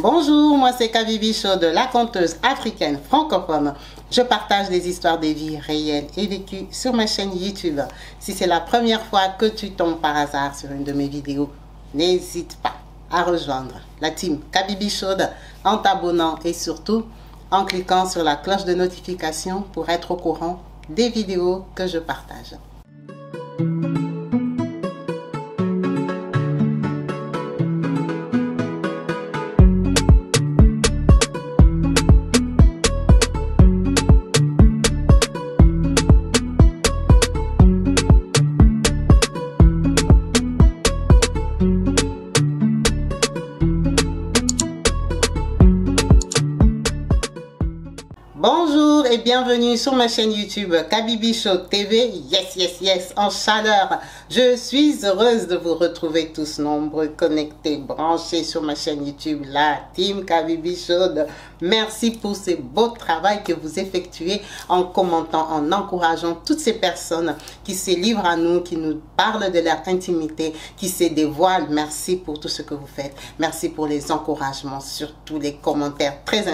Bonjour, moi c'est Kabibi Show de la conteuse africaine francophone. Je partage des histoires de vie réelles et vécues sur ma chaîne YouTube. Si c'est la première fois que tu tombes par hasard sur une de mes vidéos, n'hésite pas à rejoindre la team Kabibi Show en t'abonnant et surtout en cliquant sur la cloche de notification pour être au courant des vidéos que je partage. Bonjour et bienvenue sur ma chaîne YouTube Kabibi Show TV. Yes, en chaleur. Je suis heureuse de vous retrouver tous nombreux, connectés, branchés sur ma chaîne YouTube, la team Kabibi Show. Merci pour ce beau travail que vous effectuez en commentant, en encourageant toutes ces personnes qui se livrent à nous, qui nous parlent de leur intimité, qui se dévoilent. Merci pour tout ce que vous faites. Merci pour les encouragements, surtout les commentaires très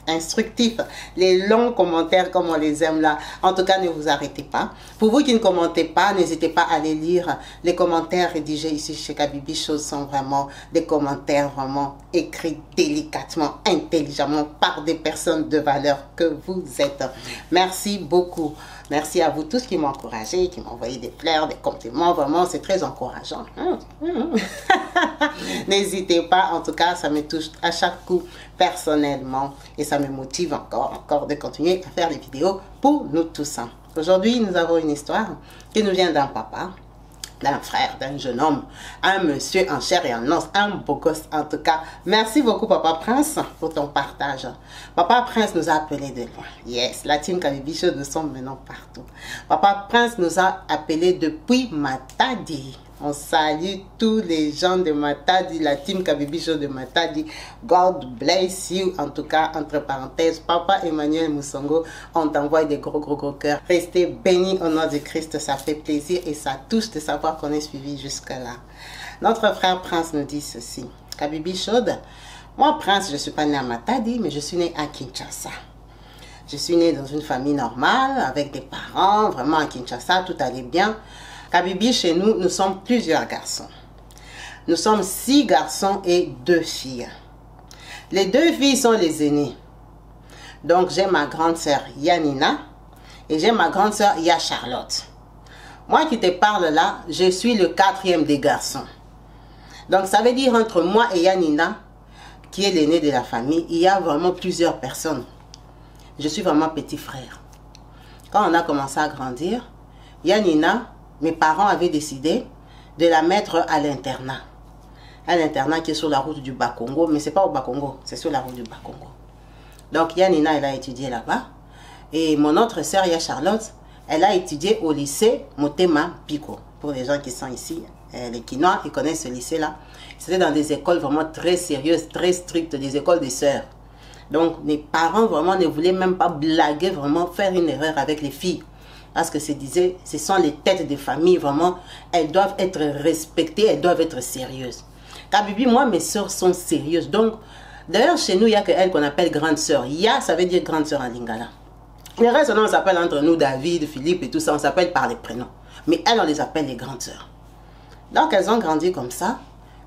instructifs, les longs commentaires comme on les aime là. En tout cas, ne vous arrêtez pas. Pour vous qui ne commentez pas, n'hésitez pas à aller lire les commentaires rédigés ici chez Kabibi Show. Sont vraiment des commentaires vraiment écrits délicatement, intelligemment par des personnes de valeur que vous êtes. Merci beaucoup. Merci à vous tous qui m'ont encouragé, qui m'ont envoyé des fleurs, des compliments. Vraiment, c'est très encourageant. N'hésitez pas. En tout cas, ça me touche à chaque coup personnellement. Et ça me motive encore de continuer à faire des vidéos pour nous tous. Aujourd'hui, nous avons une histoire qui nous vient d'un papa, d'un frère, d'un jeune homme, un monsieur en chair et en os, un beau gosse en tout cas. Merci beaucoup Papa Prince pour ton partage. Papa Prince nous a appelés de loin. Yes, la team Kabibi Show, nous sommes maintenant partout. Papa Prince nous a appelés depuis Matadi. On salue tous les gens de Matadi, la team Kabibi Show de Matadi. God bless you. En tout cas, entre parenthèses, Papa Emmanuel Moussongo, on t'envoie des gros cœurs. Restez bénis au nom de Christ, ça fait plaisir et ça touche de savoir qu'on est suivi jusque-là. Notre frère Prince nous dit ceci. Kabibi Show, moi Prince, je ne suis pas né à Matadi, mais je suis né à Kinshasa. Je suis né dans une famille normale, avec des parents, vraiment à Kinshasa, tout allait bien. Kabibi, chez nous, nous sommes plusieurs garçons. Nous sommes 6 garçons et 2 filles. Les 2 filles sont les aînées. Donc, j'ai ma grande sœur Yanina et j'ai ma grande sœur Charlotte. Moi qui te parle là, je suis le 4e des garçons. Donc, ça veut dire entre moi et Yanina, qui est l'aîné de la famille, il y a vraiment plusieurs personnes. Je suis vraiment petit frère. Quand on a commencé à grandir, Yanina, mes parents avaient décidé de la mettre à l'internat. À l'internat qui est sur la route du Bas-Congo, mais ce n'est pas au Bas-Congo, c'est sur la route du Bas-Congo. Donc Yanina, elle a étudié là-bas. Et mon autre sœur, Charlotte, elle a étudié au lycée Motema Pico. Pour les gens qui sont ici, les Quinois, ils connaissent ce lycée-là. C'était dans des écoles vraiment très sérieuses, très strictes, des écoles des sœurs. Donc mes parents vraiment ne voulaient même pas blaguer, vraiment faire une erreur avec les filles. Parce que ce sont les têtes de famille, vraiment, elles doivent être respectées, elles doivent être sérieuses. Kabibi, moi, mes soeurs sont sérieuses. Donc, d'ailleurs, chez nous, il n'y a que elle qu'on appelle grande sœur. Ya, ça veut dire grande sœur en lingala. Les restes, on s'appelle entre nous David, Philippe et tout ça, on s'appelle par les prénoms. Mais elles, on les appelle les grandes sœurs. Donc, elles ont grandi comme ça.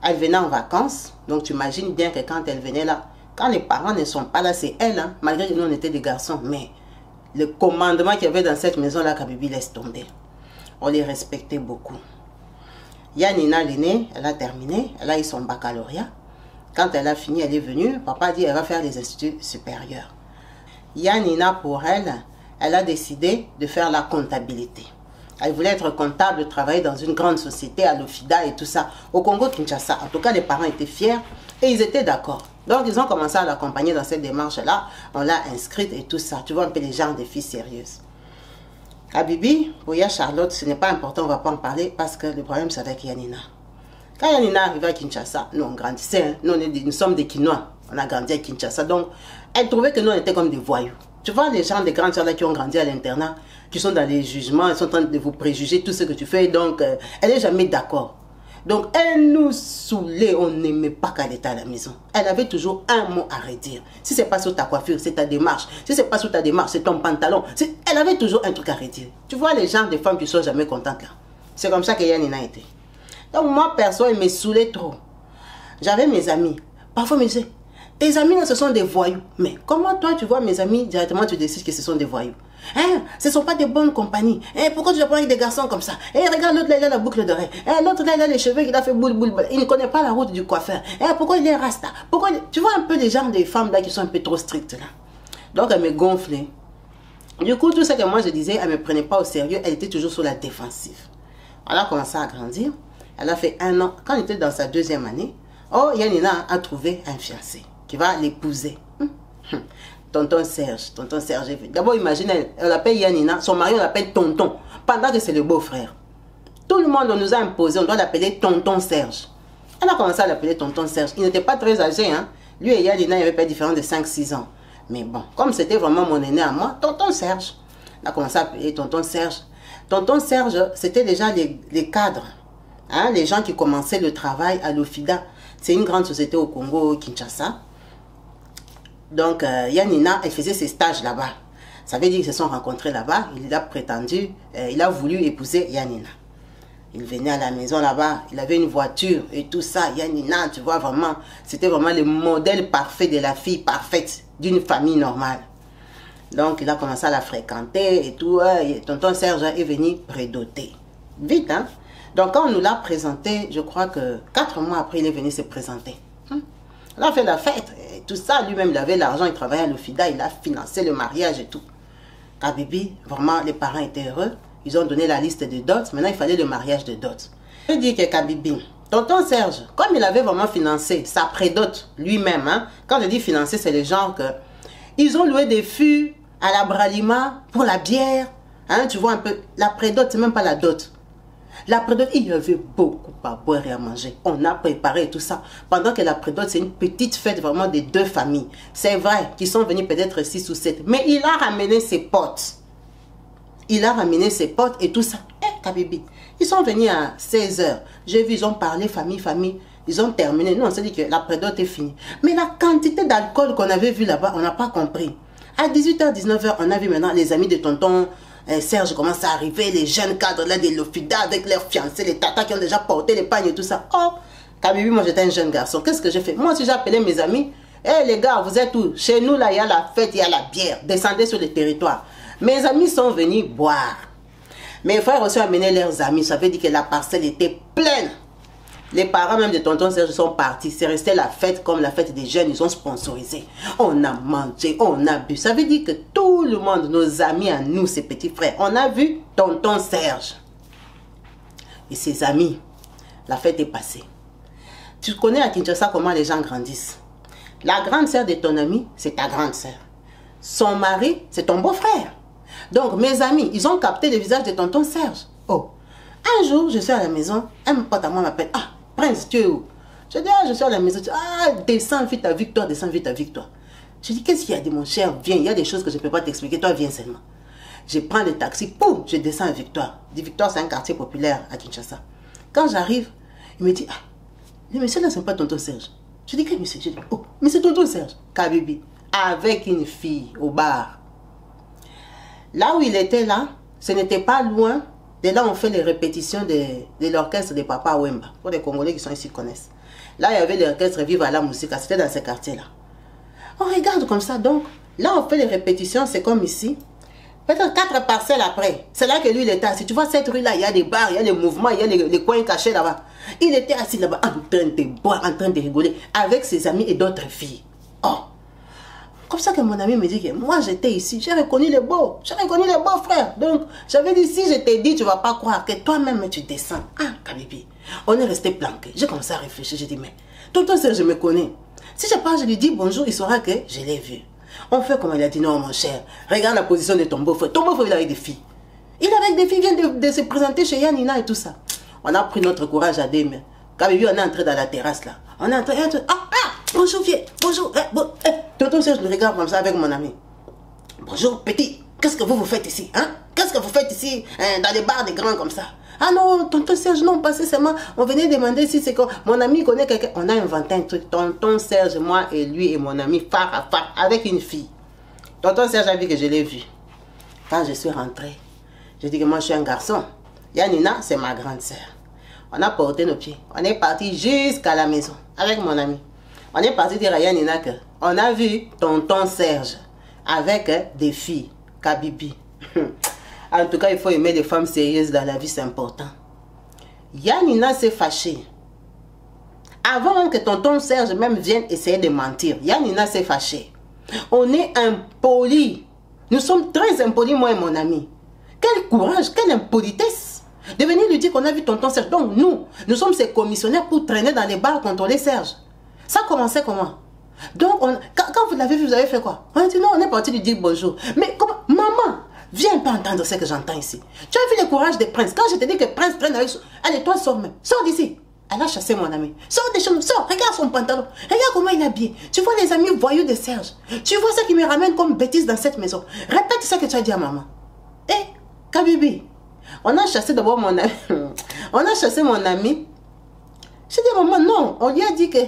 Elles venaient en vacances. Donc, tu imagines bien que quand elles venaient là, quand les parents ne sont pas là, c'est elles, hein, malgré que nous, on était des garçons, mais le commandement qu'il y avait dans cette maison-là, Kabibi laisse tomber. On les respectait beaucoup. Yanina, l'aînée, elle a terminé. Elle a eu son baccalauréat. Quand elle a fini, elle est venue. Papa a dit qu'elle va faire les instituts supérieurs. Yanina, pour elle, elle a décidé de faire la comptabilité. Elle voulait être comptable, travailler dans une grande société à l'Ofida et tout ça. Au Congo-Kinshasa. En tout cas, les parents étaient fiers et ils étaient d'accord. Donc, ils ont commencé à l'accompagner dans cette démarche-là. On l'a inscrite et tout ça. Tu vois un peu les genres de filles sérieuses. Kabibi, pour Charlotte, ce n'est pas important, on ne va pas en parler parce que le problème, c'est avec Yanina. Quand Yanina arrivait à Kinshasa, nous, on grandissait. Hein. Nous sommes des Quinois. On a grandi à Kinshasa. Donc, elle trouvait que nous, on était comme des voyous. Tu vois, les gens, les grandes sœurs là qui ont grandi à l'internat, qui sont dans les jugements, elles sont en train de vous préjuger tout ce que tu fais. Donc, elle n'est jamais d'accord. Donc, elle nous saoulait, on n'aimait pas qu'elle était à la maison. Elle avait toujours un mot à redire. Si c'est pas sur ta coiffure, c'est ta démarche. Si c'est pas sur ta démarche, c'est ton pantalon. Elle avait toujours un truc à redire. Tu vois les gens, des femmes qui sont jamais contentes là. C'est comme ça que Yanina était. Donc, moi, perso, elle me saoulait trop. J'avais mes amis. Parfois, ils me disaient, tes amis, là, ce sont des voyous. Mais comment toi, tu vois mes amis, directement, tu décides que ce sont des voyous? Hein? Ce ne sont pas des bonnes compagnies. Hein? Pourquoi tu te prends avec des garçons comme ça? Hein? Regarde l'autre là, il a la boucle d'oreille. Hein? L'autre là, il a les cheveux, il a fait boule, boule, boule. Il ne connaît pas la route du coiffeur. Hein? Pourquoi il est rasta? Pourquoi Tu vois un peu les genres des femmes là qui sont un peu trop strictes là. Donc elle me gonflait. Du coup, tout ce que moi je disais, elle ne me prenait pas au sérieux. Elle était toujours sur la défensive. Elle a commencé à grandir. Elle a fait 1 an. Quand elle était dans sa 2e année, oh, Yanina a trouvé un fiancé qui va l'épouser. Tonton Serge est venu. D'abord, imaginez, on l'appelle Yanina, son mari, on l'appelle Tonton, pendant que c'est le beau-frère. Tout le monde, on nous a imposé, on doit l'appeler Tonton Serge. Elle a commencé à l'appeler Tonton Serge. Il n'était pas très âgé, hein. Lui et Yanina, il n'y avait pas de différence de 5-6 ans. Mais bon, comme c'était vraiment mon aîné à moi, Tonton Serge. On a commencé à appeler Tonton Serge. Tonton Serge, c'était déjà les cadres, hein, les gens qui commençaient le travail à l'Ofida. C'est une grande société au Congo, Kinshasa. Donc, Yanina, elle faisait ses stages là-bas. Ça veut dire qu'ils se sont rencontrés là-bas. Il a prétendu, il a voulu épouser Yanina. Il venait à la maison là-bas, il avait une voiture et tout ça. Yanina, tu vois vraiment, c'était vraiment le modèle parfait de la fille parfaite d'une famille normale. Donc, il a commencé à la fréquenter et tout. Et tonton Serge est venu prédoter. Vite, hein? Donc, quand on nous l'a présenté, je crois que 4 mois après, il est venu se présenter. On a fait la fête, et tout ça, lui-même, il avait l'argent, il travaillait à l'Ofida, il a financé le mariage et tout. Kabibi, vraiment, les parents étaient heureux. Ils ont donné la liste de dots. Maintenant, il fallait le mariage de dots. Je dis que Kabibi, tonton Serge, comme il avait vraiment financé sa prédote lui-même, hein, quand je dis financé, c'est le genre que ils ont loué des fûts à la Bralima pour la bière. Hein, tu vois un peu, la prédote, c'est même pas la dot. La prédote, il y avait beaucoup à boire et à manger. On a préparé tout ça. Pendant que la prédote, c'est une petite fête vraiment des 2 familles. C'est vrai qu'ils sont venus peut-être 6 ou 7. Mais il a ramené ses potes. Il a ramené ses potes et tout ça. Eh, Kabibi. Ils sont venus à 16 h. J'ai vu, ils ont parlé famille. Ils ont terminé. Nous, on s'est dit que la prédote est finie. Mais la quantité d'alcool qu'on avait vu là-bas, on n'a pas compris. À 18 h, 19 h, on a vu maintenant les amis de tonton Serge commence à arriver, les jeunes cadres là de l'Ofida avec leurs fiancés, les tatas qui ont déjà porté les pagnes et tout ça. Oh, Kabibi, moi j'étais un jeune garçon. Qu'est-ce que j'ai fait? Moi aussi j'ai appelé mes amis. Eh les gars, vous êtes où? Chez nous là, il y a la fête, il y a la bière. Descendez sur le territoire. Mes amis sont venus boire. Mes frères aussi ont amené leurs amis. Ça veut dire que la parcelle était pleine. Les parents même de tonton Serge sont partis. C'est resté la fête comme la fête des jeunes. Ils ont sponsorisé. On a mangé, on a bu. Ça veut dire que tout le monde, nos amis à nous, ses petits frères, on a vu tonton Serge et ses amis. La fête est passée. Tu connais à Kinshasa comment les gens grandissent. La grande sœur de ton ami, c'est ta grande sœur. Son mari, c'est ton beau-frère. Donc mes amis, ils ont capté le visage de tonton Serge. Oh, un jour, je suis à la maison, un pote à moi m'appelle. Ah, Prince, tu es où? Je dis, ah, je suis à la maison. Ah, descends vite avec toi, descends vite avec toi. Je dis, qu'est-ce qu'il y a de mon cher? Viens, il y a des choses que je ne peux pas t'expliquer, toi viens seulement. Je prends le taxi, poum, je descends à Victoire. Victoire, c'est un quartier populaire à Kinshasa. Quand j'arrive, il me dit, ah, le monsieur là, c'est pas tonton Serge. Je dis, quel monsieur? Je dis, oh, mais c'est tonton Serge. Kabibi, avec une fille au bar. Là où il était là, ce n'était pas loin. De là, on fait les répétitions de l'orchestre de Papa Wemba. Pour les Congolais qui sont ici connaissent. Là, il y avait l'orchestre Viva la musique. C'était dans ce quartier-là. On regarde comme ça. Donc, là, on fait les répétitions. C'est comme ici. Peut-être 4 parcelles après. C'est là que lui, il était assis. Tu vois, cette rue-là, il y a des bars, il y a des mouvements, il y a les coins cachés là-bas. Il était assis là-bas en train de boire, en train de rigoler avec ses amis et d'autres filles. Oh! Comme ça que mon ami me dit que moi j'étais ici, j'ai reconnu les beaux frères. Donc j'avais dit, si je t'ai dit, tu ne vas pas croire que toi-même tu descends. Ah, Kabibi, on est resté planqué. J'ai commencé à réfléchir, j'ai dit, mais tonton Serge, je me connais. Si je pars, je lui dis bonjour, il saura que je l'ai vu. On fait comme il a dit, non mon cher, regarde la position de ton beau-frère. Ton beau-frère, il est avec des filles. Il est avec des filles, il vient de se présenter chez Yanina et tout ça. On a pris notre courage à deux mains. Kabibi, on est entré dans la terrasse là. On est entré, bonjour vieux, bonjour, tonton Serge me regarde comme ça avec mon ami. Bonjour petit, qu'est-ce que vous faites ici, hein? Qu'est-ce que vous faites ici, dans les bars des grands comme ça? Ah non, tonton Serge, non, passé seulement, on venait demander si c'est quoi. Mon ami connaît quelqu'un. On a inventé un truc. Tonton Serge, moi et lui et mon ami, phare à phare, avec une fille. Tonton Serge a vu que je l'ai vu. Quand je suis rentrée, je dis que moi je suis un garçon. Yanina, c'est ma grande sœur. On a porté nos pieds. On est parti jusqu'à la maison avec mon ami. On est parti dire à Yanina que on a vu tonton Serge avec des filles. Kabibi. En tout cas, il faut aimer les femmes sérieuses dans la vie, c'est important. Yanina s'est fâchée. Avant même que tonton Serge même vienne essayer de mentir, Yanina s'est fâchée. On est impolis. Nous sommes très impolis, moi et mon ami. Quel courage, quelle impolitesse de venir lui dire qu'on a vu tonton Serge. Donc nous sommes ses commissionnaires pour traîner dans les bars contrôler Serge. Ça commençait comment? Donc quand vous l'avez vu, vous avez fait quoi? On a dit non, on est parti lui dire bonjour. Mais comment? Maman, viens pas entendre ce que j'entends ici. Tu as vu le courage des princes. Quand je te dis que prince traîne avec... Allez, toi, sors même. Sors d'ici. Elle a chassé mon ami. Sors des choses, sors, regarde son pantalon. Regarde comment il est habillé. Tu vois les amis voyous de Serge. Tu vois ce qui me ramène comme bêtise dans cette maison. Répète ce que tu as dit à maman. Eh, Kabibi, on a chassé d'abord mon ami. On a chassé mon ami. Je dis à maman, non, on lui a dit que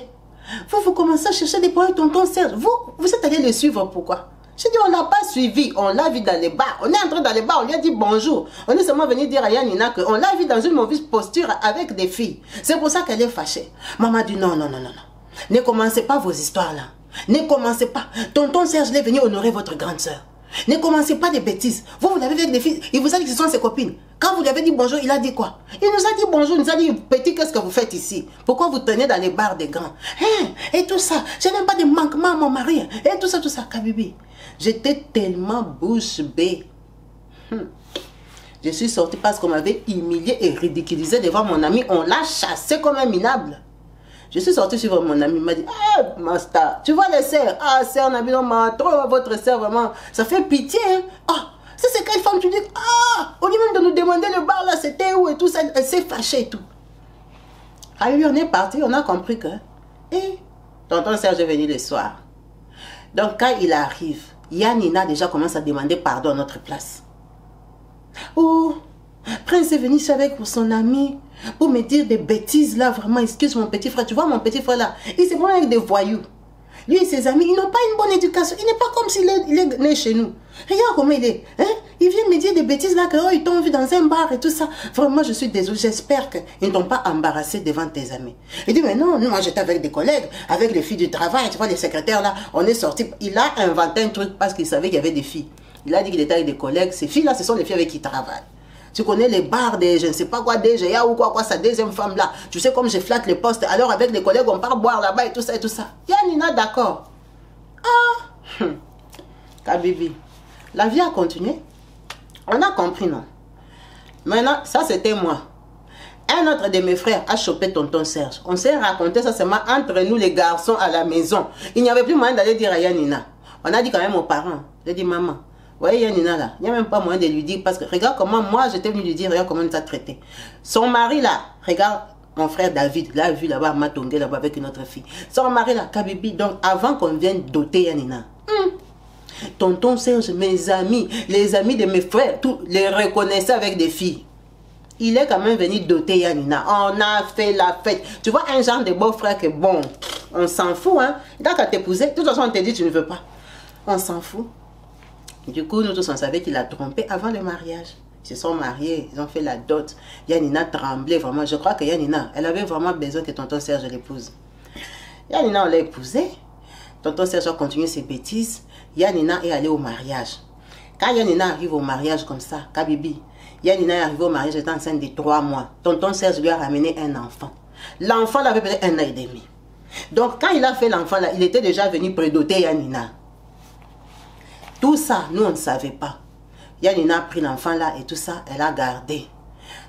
vous commencez à chercher des points de tonton Serge. Vous êtes allé le suivre, pourquoi? Je dis, on n'a pas suivi, on l'a vu dans les bars. On est entré dans les bars, on lui a dit bonjour. On est seulement venu dire à Yanina qu'on l'a vu dans une mauvaise posture avec des filles. C'est pour ça qu'elle est fâchée. Maman dit, non, non, non, non, non. Ne commencez pas vos histoires là. Ne commencez pas. Tonton Serge est venu honorer votre grande soeur. Ne commencez pas des bêtises. Vous l'avez vu avec des filles. Il vous a dit que ce sont ses copines. Quand vous lui avez dit bonjour, il a dit quoi? Il nous a dit bonjour. Il nous a dit, petit, qu'est-ce que vous faites ici? Pourquoi vous tenez dans les bars des grands? Hein? Et tout ça. Je n'aime pas de manquement à mon mari. Et tout ça, Kabibi. J'étais tellement bouche bée. Je suis sortie parce qu'on m'avait humilié et ridiculisé devant mon ami. On l'a chassé comme un minable. Je suis sortie suivre mon ami. Il m'a dit, ah, Master, tu vois les sœurs? Ah, sœur Nabil, trop votre sœur, vraiment. Ça fait pitié. Hein? Ah, c'est quelle femme tu dis? Ah, au lieu même de nous demander le bar là, c'était où et tout ça. Elle s'est fâchée et tout. Ah oui, on est parti, on a compris que. Et tonton Serge est venu le soir. Donc quand il arrive, Yanina déjà commence à demander pardon à notre place. Oh, Prince est venu ici avec son ami pour me dire des bêtises là, vraiment, excuse mon petit frère. Tu vois mon petit frère là, il s'est promené avec des voyous. Lui et ses amis, ils n'ont pas une bonne éducation. Il n'est pas comme s'il est né chez nous. Regarde comment il est. Hein? Il vient me dire des bêtises là, que oh, ils t'ont vu dans un bar et tout ça. Vraiment, je suis désolée. J'espère qu'ils ne t'ont pas embarrassé devant tes amis. Il dit, mais non, moi j'étais avec des collègues, avec les filles du travail. Tu vois, les secrétaires là, on est sortis. Il a inventé un truc parce qu'il savait qu'il y avait des filles. Il a dit qu'il était avec des collègues. Ces filles là, ce sont les filles avec qui il travaille. Tu connais les bars des, je ne sais pas quoi, des GA ou quoi, sa deuxième femme là. Tu sais comme je flatte les postes. Alors avec les collègues, on part boire là-bas et tout ça et tout ça. Yanina, d'accord. Ah, Kabibi. La vie a continué. On a compris, non? Maintenant, ça c'était moi. Un autre de mes frères a chopé tonton Serge. On s'est raconté ça seulement entre nous les garçons à la maison. Il n'y avait plus moyen d'aller dire à Yanina. On a dit quand même aux parents. J'ai dit, maman. Vous voyez Yanina là, il n'y a même pas moyen de lui dire parce que regarde comment moi j'étais venu lui dire, regarde comment il t'a traité. Son mari là, regarde mon frère David, l'a vu là-bas, m'a tombé là-bas avec une autre fille. Son mari là, Kabibi, donc avant qu'on vienne doter Yanina. Tonton Serge, mes amis, les amis de mes frères, tous les reconnaissaient avec des filles. Il est quand même venu doter Yanina. On a fait la fête. Tu vois un genre de beau-frère que bon, on s'en fout hein. Donc à t'épouser, de toute façon on te dit tu ne veux pas. On s'en fout. Du coup, nous tous, on savait qu'il a trompé avant le mariage. Ils se sont mariés, ils ont fait la dot. Yanina tremblait vraiment. Je crois que Yanina, elle avait vraiment besoin que tonton Serge l'épouse. Yanina, on l'a épousée. Tonton Serge a continué ses bêtises. Yanina est allée au mariage. Quand Yanina arrive au mariage comme ça, Kabibi, Yanina est arrivée au mariage, elle était enceinte de 3 mois. Tonton Serge lui a ramené un enfant. L'enfant avait peut-être 1 an et demi. Donc, quand il a fait l'enfant là, il était déjà venu prédoter Yanina. Tout ça, nous, on ne savait pas. Yanina a pris l'enfant là et tout ça, elle a gardé.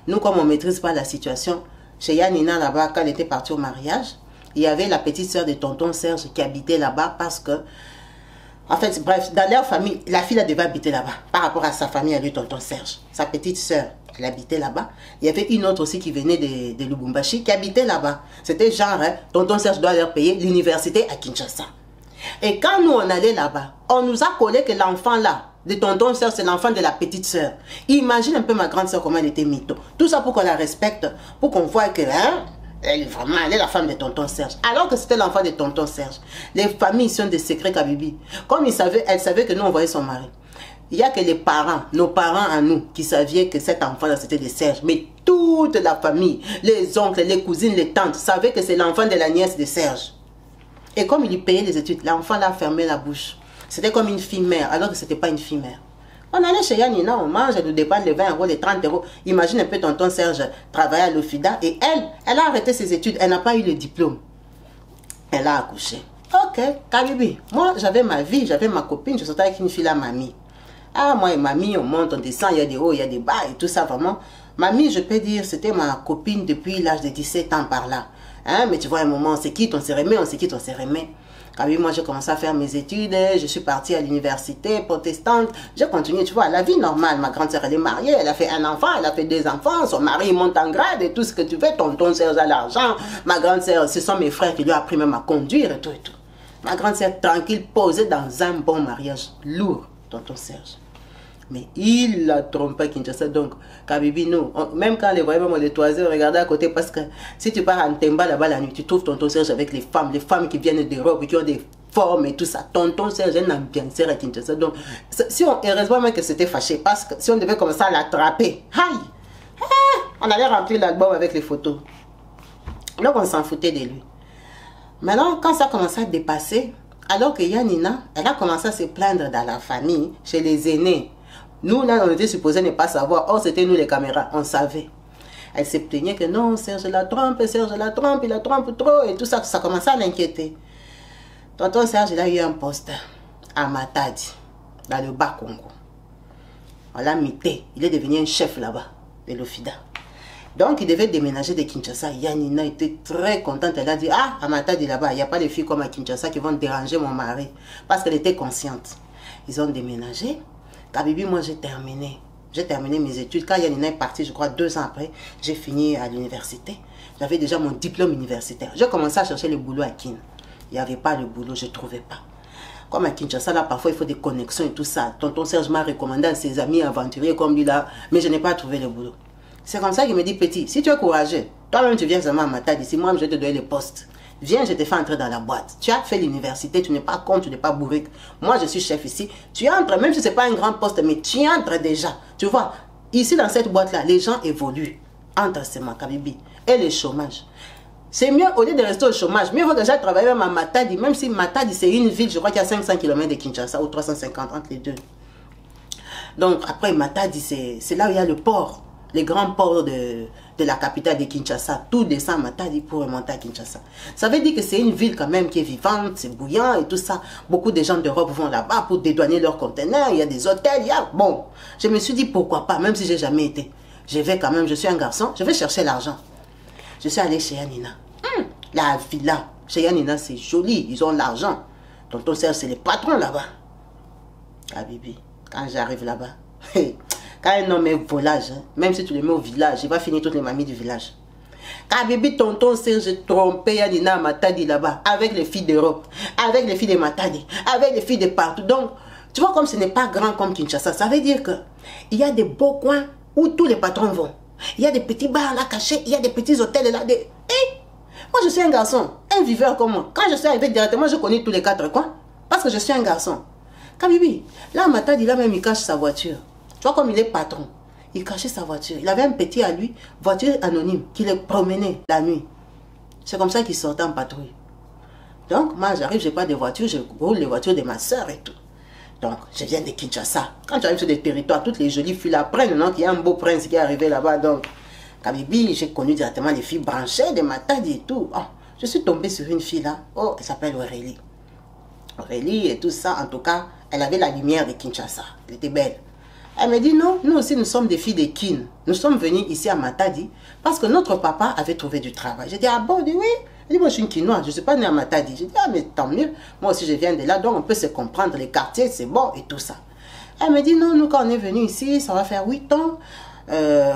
Nous, comme on ne maîtrise pas la situation, chez Yanina là-bas, quand elle était partie au mariage, il y avait la petite soeur de tonton Serge qui habitait là-bas parce que, en fait, bref, dans leur famille, la fille elle devait habiter là-bas par rapport à sa famille, à lui, tonton Serge. Sa petite soeur, elle habitait là-bas. Il y avait une autre aussi qui venait de Lubumbashi qui habitait là-bas. C'était genre, hein, tonton Serge doit leur payer l'université à Kinshasa. Et quand nous, on allait là-bas, on nous a collé que l'enfant là, de tonton Serge, c'est l'enfant de la petite sœur. Imagine un peu ma grande sœur, comment elle était mytho. Tout ça pour qu'on la respecte, pour qu'on voit que, hein, elle est la femme de tonton Serge. Alors que c'était l'enfant de tonton Serge. Les familles sont des secrets Kabibi. Comme elle savait que nous, on voyait son mari. Il n'y a que les parents, nos parents à nous, qui savaient que cet enfant-là, c'était de Serge. Mais toute la famille, les oncles, les cousines, les tantes, savaient que c'est l'enfant de la nièce de Serge. Et comme il lui payait les études, l'enfant l'a fermé la bouche. C'était comme une fille mère, alors que ce n'était pas une fille mère. On allait chez Yanina, on mange, elle nous dépanne les 20 euros, les 30 euros. Imagine un peu tonton Serge travailler à l'OFIDA. Et elle a arrêté ses études, elle n'a pas eu le diplôme. Elle a accouché. Ok, Kabibi, moi j'avais ma vie, j'avais ma copine, je sortais avec une fille là, mamie. Ah, moi et mamie, on monte, on descend, il y a des hauts, il y a des bas et tout ça, vraiment. Mamie, je peux dire, c'était ma copine depuis l'âge de 17 ans par là. Hein, mais tu vois, un moment, on se quitte, on se remet, on se quitte, on se remet. Quand moi, j'ai commencé à faire mes études, je suis partie à l'université protestante. J'ai continué, tu vois, la vie normale. Ma grande sœur, elle est mariée, elle a fait un enfant, elle a fait 2 enfants. Son mari monte en grade et tout ce que tu veux. Tonton Serge a l'argent. Ma grande sœur, ce sont mes frères qui lui ont appris même à conduire et tout et tout. Ma grande sœur, tranquille, posée dans un bon mariage. Lourd, tonton Serge. Mais il l'a trompé Kinshasa. Donc, Kabibi, nous, même quand les voyait, même les toisés, on regardait à côté parce que si tu pars en Temba là-bas la nuit, tu trouves tonton Serge avec les femmes qui viennent d'Europe, qui ont des formes et tout ça. Tonton Serge est un ambianceur à Kinshasa. Donc, si on, heureusement même que c'était fâché parce que si on devait commencer à l'attraper, aïe, on allait remplir l'album avec les photos. Donc, on s'en foutait de lui. Maintenant, quand ça commençait à dépasser, alors que Yanina, elle a commencé à se plaindre dans la famille, chez les aînés. Nous, là, on était supposés ne pas savoir. Or, c'était nous les caméras, on savait. Elle se plaignait que non, Serge la trompe, il la trompe trop, et tout ça, ça commençait à l'inquiéter. Tonton Serge, il a eu un poste à Matadi, dans le Bas-Congo. On l'a mité, il est devenu un chef là-bas, de l'OFIDA. Donc, il devait déménager de Kinshasa. Yanina était très contente. Elle a dit, ah, à Matadi là-bas, il n'y a pas de filles comme à Kinshasa qui vont déranger mon mari. Parce qu'elle était consciente. Ils ont déménagé. Kabibi, moi, j'ai terminé. J'ai terminé mes études. Quand Yanina est partie, je crois 2 ans après, j'ai fini à l'université. J'avais déjà mon diplôme universitaire. J'ai commencé à chercher le boulot à Kin. Il n'y avait pas le boulot, je ne trouvais pas. Comme à Kinshasa, là, parfois, il faut des connexions et tout ça. Tonton Serge m'a recommandé à ses amis aventuriers comme lui, là, mais je n'ai pas trouvé le boulot. C'est comme ça qu'il me dit, petit, si tu es courageux, toi-même, tu viens seulement à Matadi. Si moi, je vais te donner le poste. Viens, je te fais entrer dans la boîte. Tu as fait l'université, tu n'es pas con, tu n'es pas bourrique. Moi, je suis chef ici. Tu entres, même si ce n'est pas un grand poste, mais tu entres déjà. Tu vois, ici, dans cette boîte-là, les gens évoluent. Entre seulement, Kabibi. Et le chômage. C'est mieux, au lieu de rester au chômage, mieux vaut déjà travailler même à Matadi. Même si Matadi, c'est une ville, je crois qu'il y a 500 km de Kinshasa ou 350 entre les deux. Donc, après Matadi, c'est là où il y a le port. Les grands ports de la capitale de Kinshasa, tout descend à Matadi pour remonter à Kinshasa. Ça veut dire que c'est une ville quand même qui est vivante, c'est bouillant et tout ça. Beaucoup de gens d'Europe vont là-bas pour dédouaner leurs conteneurs, il y a des hôtels, il y a... Bon, je me suis dit pourquoi pas, même si j'ai jamais été. Je vais quand même, je suis un garçon, je vais chercher l'argent. Je suis allé chez Yanina. La villa, chez Yanina, c'est joli, ils ont l'argent. Tonton Serge, c'est les patrons là-bas. Ah Bibi, quand j'arrive là-bas... Quand un homme est volage, même si tu le mets au village, il va finir toutes les mamies du village. Quand Bibi, tonton Serge trompé Yanina Matadi là-bas, avec les filles d'Europe, avec les filles de Matadi, avec les filles de partout. Donc, tu vois, comme ce n'est pas grand comme Kinshasa, ça veut dire qu'il y a des beaux coins où tous les patrons vont. Il y a des petits bars là cachés, il y a des petits hôtels là. Moi, je suis un garçon, un viveur comme moi. Quand je suis arrivé directement, je connais tous les 4 coins, parce que je suis un garçon. Quand Bibi, là, Matadi, là même, il cache sa voiture. Tu vois comme il est patron, il cachait sa voiture. Il avait un petit à lui, voiture anonyme, qui le promenait la nuit. C'est comme ça qu'il sortait en patrouille. Donc, moi, j'arrive, je n'ai pas de voiture, je roule les voitures de ma soeur et tout. Donc, je viens de Kinshasa. Quand tu arrives sur des territoires, toutes les jolies filles la prennent, non? Il y a un beau prince qui est arrivé là-bas. Donc, Kabibi, j'ai connu directement les filles branchées de Matadi et tout. Oh, je suis tombée sur une fille là. Oh, elle s'appelle Aurélie. Aurélie et tout ça, en tout cas, elle avait la lumière de Kinshasa. Elle était belle. Elle me dit non, nous aussi nous sommes des filles de Kin. Nous sommes venus ici à Matadi parce que notre papa avait trouvé du travail. J'ai dit ah bon, elle dit oui. Elle dit moi je suis une Kinoise, je ne suis pas née à Matadi. J'ai dit ah mais tant mieux, moi aussi je viens de là, donc on peut se comprendre, les quartiers c'est bon et tout ça. Elle me dit non, nous quand on est venu ici, ça va faire 8 ans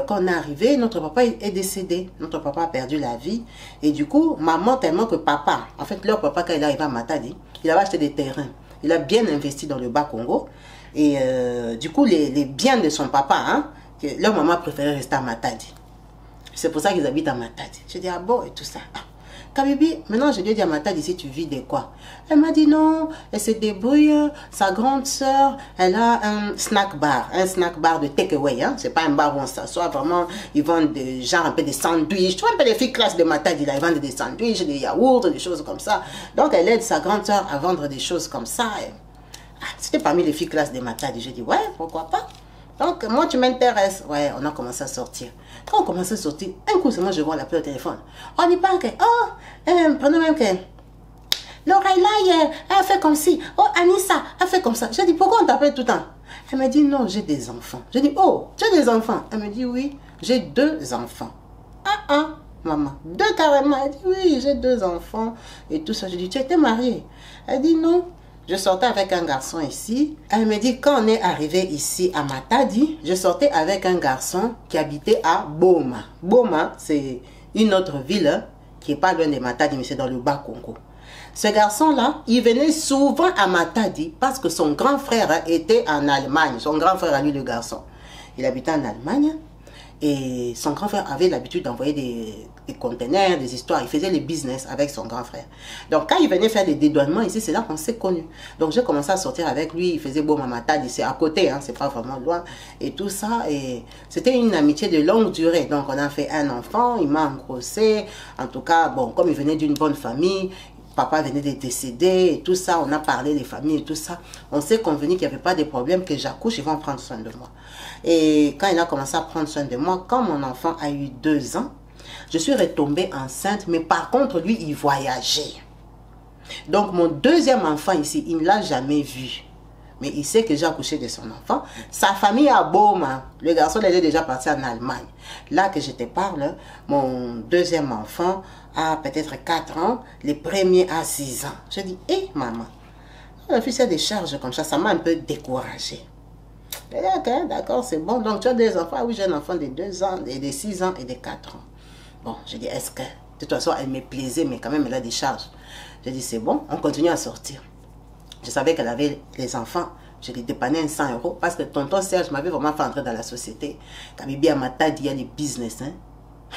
qu'on est arrivé, notre papa est décédé. Notre papa a perdu la vie et du coup maman tellement que papa, en fait leur papa quand il est arrivé à Matadi, il avait acheté des terrains. Il a bien investi dans le Bas-Congo. Et du coup, les biens de son papa, hein, que leur maman préférait rester à Matadi. C'est pour ça qu'ils habitent à Matadi. Je dis, ah bon, et tout ça. Ah. Kabibi, maintenant je lui ai dit à Matadi, si tu vis de quoi? Elle m'a dit non, elle se débrouille, sa grande soeur, elle a un snack bar de takeaway, hein? C'est pas un bar où on s'assoit, vraiment, ils vendent genre un peu des sandwichs, tu vois un peu les filles classes de Matadi, là, ils vendent des sandwichs, des yaourts, des choses comme ça. Donc elle aide sa grande soeur à vendre des choses comme ça. Ah, c'était parmi les filles classes de Matadi, j'ai dit ouais, pourquoi pas? Donc, moi, tu m'intéresses. Ouais, on a commencé à sortir. Quand on commence à sortir, un coup, c'est moi, je vois l'appeler au téléphone. On dit pas que, prenons même que, Lorelai, elle fait comme ci. Oh, Anissa, elle fait comme ça. J'ai dit, pourquoi on t'appelle tout le temps? Elle m'a dit, non, j'ai des enfants. J'ai dit, oh, tu as des enfants? Elle me dit, oui, j'ai 2 enfants. Maman, 2 carrément. Elle dit, oui, j'ai 2 enfants. Et tout ça. Je dis, tu étais mariée? Elle dit, non. Je sortais avec un garçon ici. Elle me dit, quand on est arrivé ici à Matadi, je sortais avec un garçon qui habitait à Boma. Boma, c'est une autre ville qui n'est pas loin de Matadi, mais c'est dans le Bas-Congo. Ce garçon-là, il venait souvent à Matadi parce que son grand frère était en Allemagne. Son grand frère a lui, le garçon. Il habitait en Allemagne. Et son grand frère avait l'habitude d'envoyer des conteneurs, des histoires. Il faisait les business avec son grand frère. Donc, quand il venait faire les dédouanements ici, c'est là qu'on s'est connus. Donc, j'ai commencé à sortir avec lui. Il faisait beau Matadi, c'est à côté, hein, c'est pas vraiment loin. Et tout ça. Et c'était une amitié de longue durée. Donc, on a fait un enfant. Il m'a engrossé. En tout cas, bon, comme il venait d'une bonne famille, papa venait de décéder et tout ça, on a parlé des familles et tout ça. On s'est convenu qu'il n'y avait pas de problème, que j'accouche, ils vont prendre soin de moi. Et quand il a commencé à prendre soin de moi, quand mon enfant a eu 2 ans, je suis retombée enceinte, mais par contre, lui, il voyageait. Donc, mon 2e enfant ici, il ne l'a jamais vu. Mais il sait que j'ai accouché de son enfant. Sa famille à Boma, le garçon, il est déjà parti en Allemagne. Là que je te parle, mon 2e enfant a peut-être 4 ans, le premier a 6 ans. Je dis, hé maman, le fils a des charges comme ça m'a un peu découragée. Ok, d'accord, c'est bon. Donc tu as des enfants? Ah oui, j'ai un enfant de 2 ans, de 6 ans et de 4 ans. Bon, je dis, est-ce que, de toute façon, elle me plaisait, mais quand même, elle a des charges. Je dis, c'est bon, on continue à sortir. Je savais qu'elle avait les enfants. Je lui dépannais 100 € parce que tonton Serge m'avait vraiment fait entrer dans la société. Kabibi à Matadi, il y a les business.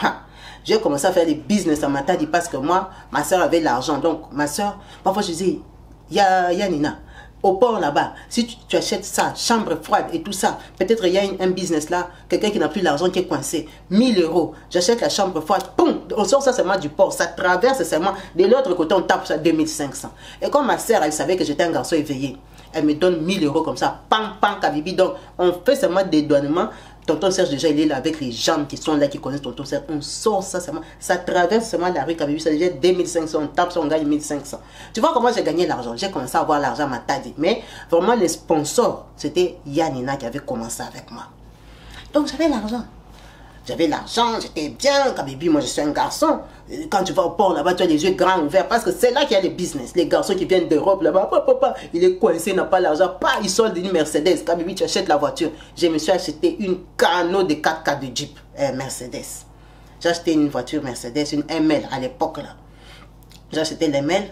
Hein? J'ai commencé à faire des business à Matadi parce que moi, ma soeur avait l'argent. Donc, ma soeur, parfois je disais, il y a Nina, au port là-bas, si tu achètes ça, chambre froide et tout ça, peut-être il y a un business là, quelqu'un qui n'a plus l'argent qui est coincé, 1000 €, j'achète la chambre froide, poum, on sort ça seulement du port, ça traverse seulement, de l'autre côté on tape ça 2500. Et comme ma soeur, elle savait que j'étais un garçon éveillé, elle me donne 1000 € comme ça, pam, pam, Kabibi, donc on fait seulement des douanements. Tonton Serge déjà il est là avec les gens qui sont là, qui connaissent Tonton Serge, on sort ça seulement, ça traverse seulement la rue Kabibi, ça déjà 2500, on tape ça, on gagne 1500. Tu vois comment j'ai gagné l'argent? J'ai commencé à avoir l'argent à Matadi, mais vraiment les sponsors, c'était Yanina qui avait commencé avec moi. Donc j'avais l'argent. J'avais l'argent, j'étais bien. Kabibi, moi je suis un garçon. Quand tu vas au port là-bas, tu as les yeux grands ouverts parce que c'est là qu'il y a les business. Les garçons qui viennent d'Europe là-bas, papa, il est coincé, il n'a pas l'argent. Pas, il sort d'une Mercedes. Kabibi, tu achètes la voiture. Je me suis acheté une Cano de 4x4 de Jeep Mercedes. J'ai acheté une voiture Mercedes, une ML à l'époque là. J'ai acheté l'ML.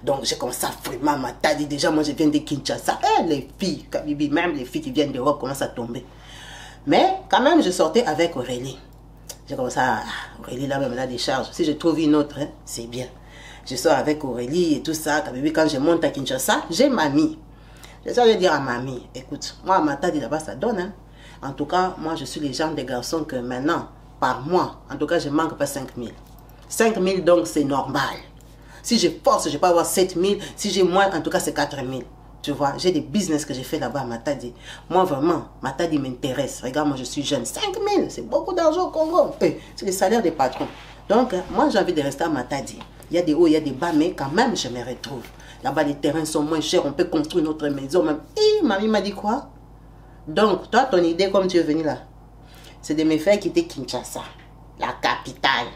Donc j'ai commencé à vraiment Matadi. Déjà, moi je viens de Kinshasa. Les filles, Kabibi, même les filles qui viennent d'Europe commencent à tomber. Mais quand même, je sortais avec Aurélie. J'ai commencé à... Aurélie, là, même, elle a des charges. Si je trouve une autre, hein, c'est bien. Je sors avec Aurélie et tout ça. Quand je monte à Kinshasa, j'ai mamie. Je vais dire à mamie, écoute, moi, à Matadi, là-bas, ça donne. Hein. En tout cas, moi, je suis le genre de garçon que maintenant, par mois, en tout cas, je ne manque pas 5000. 5000, donc, c'est normal. Si je force, je peux avoir 7000. Si j'ai moins, en tout cas, c'est 4000. Tu vois, j'ai des business que j'ai fait là-bas à Matadi. Moi, vraiment, Matadi m'intéresse. Regarde, moi, je suis jeune. 5000, c'est beaucoup d'argent au Congo. C'est le salaire des patrons. Donc, moi, j'ai envie de rester à Matadi. Il y a des hauts, il y a des bas, mais quand même, je me retrouve. Là-bas, les terrains sont moins chers. On peut construire notre maison même. Et mamie m'a dit quoi? Donc, toi, ton idée, comme tu es venu là, c'est de me faire quitter Kinshasa, la capitale,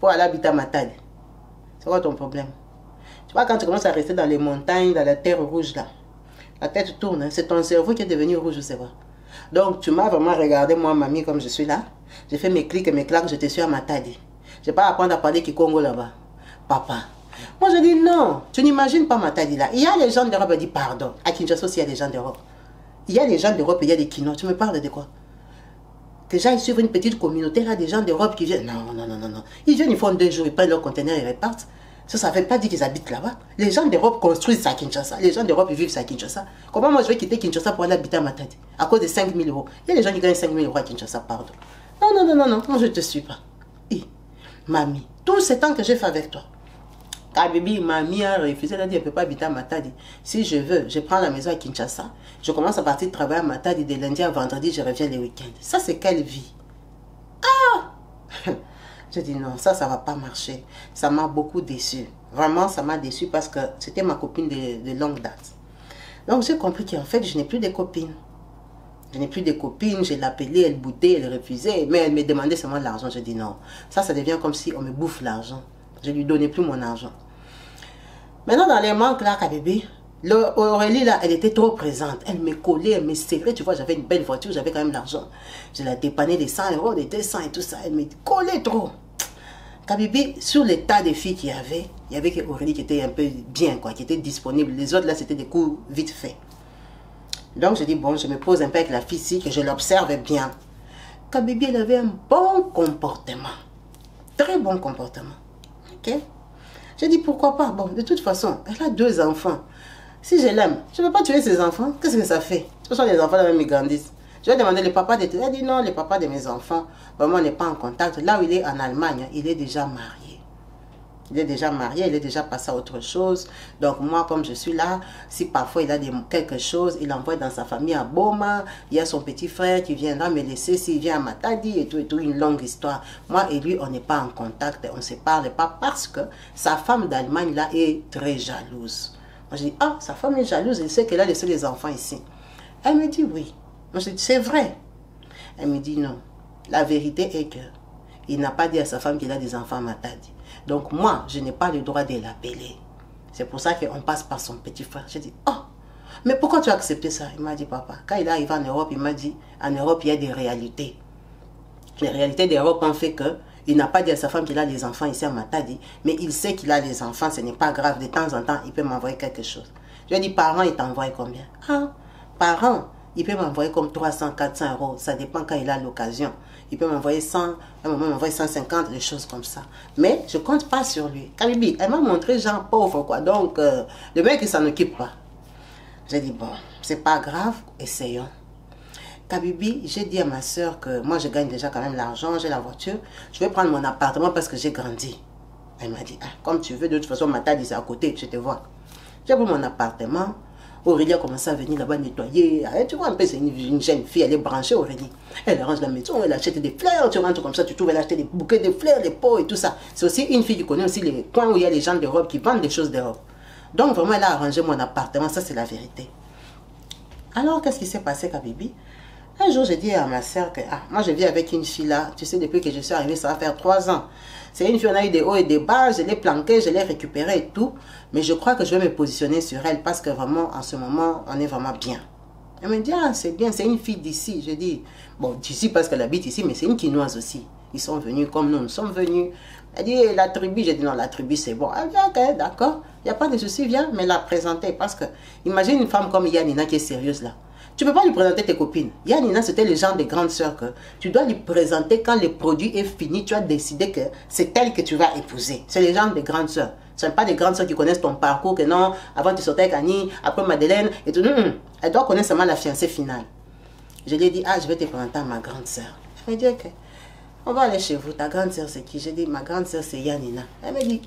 pour aller habiter à Matadi. C'est quoi ton problème? Tu vois, quand tu commences à rester dans les montagnes, dans la terre rouge là, la tête tourne, hein? C'est ton cerveau qui est devenu rouge, je sais pas. Donc, tu m'as vraiment regardé, moi, mamie, comme je suis là. J'ai fait mes clics et mes claques, je te suis à Matadi. Je n'ai pas à apprendre à parler Kikongo là-bas. Papa. Moi, je dis non, tu n'imagines pas Matadi là. Il y a les gens d'Europe qui disent pardon. À Kinshasa aussi, il y a des gens d'Europe. Il y a des gens d'Europe et il y a des Kinois. Tu me parles de quoi? Déjà, ils suivent une petite communauté, là, des gens d'Europe qui viennent. Non, non, non, non, non. Ils viennent, ils font 2 jours, ils prennent leur conteneur, ils repartent. Ça ne veut pas dire qu'ils habitent là-bas. Les gens d'Europe construisent ça à Kinshasa. Les gens d'Europe vivent ça à Kinshasa. Comment moi je vais quitter Kinshasa pour aller habiter à Matadi à cause de 5 000 euros? Il y a des gens qui gagnent 5 000 euros à Kinshasa, pardon. Non, non, non, non, non, moi je ne te suis pas. Et, mamie, tout ce temps que j'ai fait avec toi, Kabibi, mamie a refusé, elle a dit, elle ne peut pas habiter à Matadi. Si je veux, je prends la maison à Kinshasa, je commence à partir travailler à Matadi de lundi à vendredi, je reviens les week-ends. Ça, c'est quelle vie? Ah! Je dis non, ça ne va pas marcher. Ça m'a beaucoup déçu. Vraiment, ça m'a déçu parce que c'était ma copine de longue date. Donc, j'ai compris qu'en fait, je n'ai plus de copines. Je n'ai plus de copines, je l'appelais, elle boudait, elle refusait, mais elle me demandait seulement de l'argent. Je dis non. Ça devient comme si on me bouffe l'argent. Je ne lui donnais plus mon argent. Maintenant, dans les manques là, bébé, Aurélie là, elle était trop présente. Elle me collait, elle me serrait. Tu vois, j'avais une belle voiture, j'avais quand même l'argent. Je la dépannais des 100 euros, des 200 et tout ça. Elle me collait trop. Kabibi, sur les tas de filles qu'il y avait que Aurélie qui était un peu bien, quoi, qui était disponible. Les autres là, c'était des coups vite faits. Donc, je dis, bon, je me pose un peu avec la fille ici, que je l'observe bien. Kabibi, elle avait un bon comportement. Très bon comportement. Ok? J'ai dit, pourquoi pas? Bon, de toute façon, elle a 2 enfants. Si je l'aime, je ne veux pas tuer ses enfants. Qu'est-ce que ça fait? Ce sont les enfants là même, ils grandissent. Je vais demander le papa de tes. Elle dit non, le papa de mes enfants, vraiment, on n'est pas en contact. Là où il est en Allemagne, il est déjà marié. Il est déjà marié, il est déjà passé à autre chose. Donc moi, comme je suis là, si parfois il a quelque chose, il envoie dans sa famille à Boma. Il y a son petit frère qui viendra me laisser s'il vient à Matadi et tout, une longue histoire. Moi et lui, on n'est pas en contact, on ne se parle pas parce que sa femme d'Allemagne là est très jalouse. Moi je dis, ah, sa femme est jalouse, elle sait qu'elle a laissé les enfants ici. Elle me dit oui. Moi je dis, c'est vrai. Elle me dit non. La vérité est que il n'a pas dit à sa femme qu'il a des enfants à Matadi. Donc moi, je n'ai pas le droit de l'appeler. C'est pour ça qu'on passe par son petit frère. J'ai dit, oh, mais pourquoi tu as accepté ça? Il m'a dit, papa, quand il est arrivé en Europe, il m'a dit, en Europe, il y a des réalités. Les réalités d'Europe ont fait que il n'a pas dit à sa femme qu'il a des enfants ici à Matadi, mais il sait qu'il a des enfants, ce n'est pas grave. De temps en temps, il peut m'envoyer quelque chose. Je lui ai dit, par an, il t'envoie combien? Ah, par an, il peut m'envoyer comme 300, 400 euros. Ça dépend quand il a l'occasion. Il peut m'envoyer 100, à un moment, il m'envoie 150, des choses comme ça. Mais je ne compte pas sur lui. Kabibi, elle m'a montré genre pauvre, quoi. Donc, le mec, il s'en occupe pas. J'ai dit, bon, c'est pas grave, essayons. Kabibi, j'ai dit à ma soeur que moi, je gagne déjà quand même l'argent, j'ai la voiture. Je vais prendre mon appartement parce que j'ai grandi. Elle m'a dit, ah, comme tu veux, de toute façon, Matadi, c'est à côté, je te vois. J'ai pris mon appartement. Aurélie a commencé à venir là-bas nettoyer. Tu vois un peu, c'est une jeune fille, elle est branchée, Aurélie. Elle range la maison, elle achète des fleurs, tu rentres comme ça, tu trouves, elle achète des bouquets de fleurs, des pots et tout ça. C'est aussi une fille qui connaît aussi les coins où il y a les gens d'Europe qui vendent des choses d'Europe. Donc vraiment, elle a arrangé mon appartement, ça c'est la vérité. Alors, qu'est-ce qui s'est passé, Kabibi? Un jour, j'ai dit à ma soeur que moi je vis avec une fille là, tu sais, depuis que je suis arrivée, ça va faire 3 ans. C'est une fille, on a eu des hauts et des bas, je l'ai planquée, je l'ai récupérée et tout. Mais je crois que je vais me positionner sur elle parce que vraiment, en ce moment, on est vraiment bien. Elle me dit, ah, c'est bien, c'est une fille d'ici. Je dis, bon, d'ici parce qu'elle habite ici, mais c'est une Quinoise aussi. Ils sont venus comme nous sommes venus. Elle dit, la tribu, j'ai dit, non, la tribu, c'est bon. Elle dit, ok, d'accord, il n'y a pas de souci, viens me la présenter. Parce que, imagine une femme comme Yanina qui est sérieuse là. Tu ne peux pas lui présenter tes copines. Yanina, c'était le genre de grande sœur que tu dois lui présenter quand le produit est fini. Tu as décidé que c'est elle que tu vas épouser. C'est le genre de grande sœur. Ce ne sont pas des grandes sœurs qui connaissent ton parcours, que non, avant tu sortais avec Annie, après Madeleine, et tout. Elle doit connaître seulement la fiancée finale. Je lui ai dit, ah, je vais te présenter à ma grande sœur. Elle m'a dit, ok, on va aller chez vous. Ta grande sœur, c'est qui? J'ai dit, ma grande sœur, c'est Yanina. Elle m'a dit,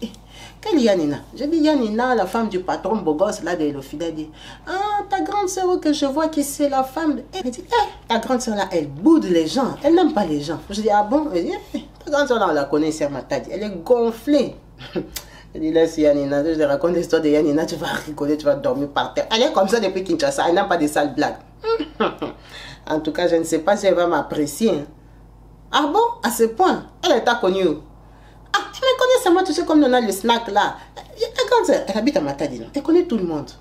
quelle Yanina? J'ai dit, Yanina, la femme du patron beau gosse là de l'Ofida. Elle dit, ah, ta grande sœur que je vois qui c'est la femme. Elle m'a dit, ta grande sœur là, elle boude les gens. Elle n'aime pas les gens. Je dis, ah bon? Elle dit, ta grande sœur là, on la connaît ici à Matadi. Elle est gonflée. Je dis, laisse Yanina, je te raconte l'histoire de Yanina, tu vas rigoler, tu vas dormir par terre. Elle est comme ça depuis Kinshasa, elle n'a pas de sales blagues. En tout cas, je ne sais pas si elle va m'apprécier. Hein. Ah bon? À ce point? Elle t'a connue. Ah, tu me connais seulement, tu sais, comme on a le snack là. Elle habite à Matadi, non? Tu connais tout le monde.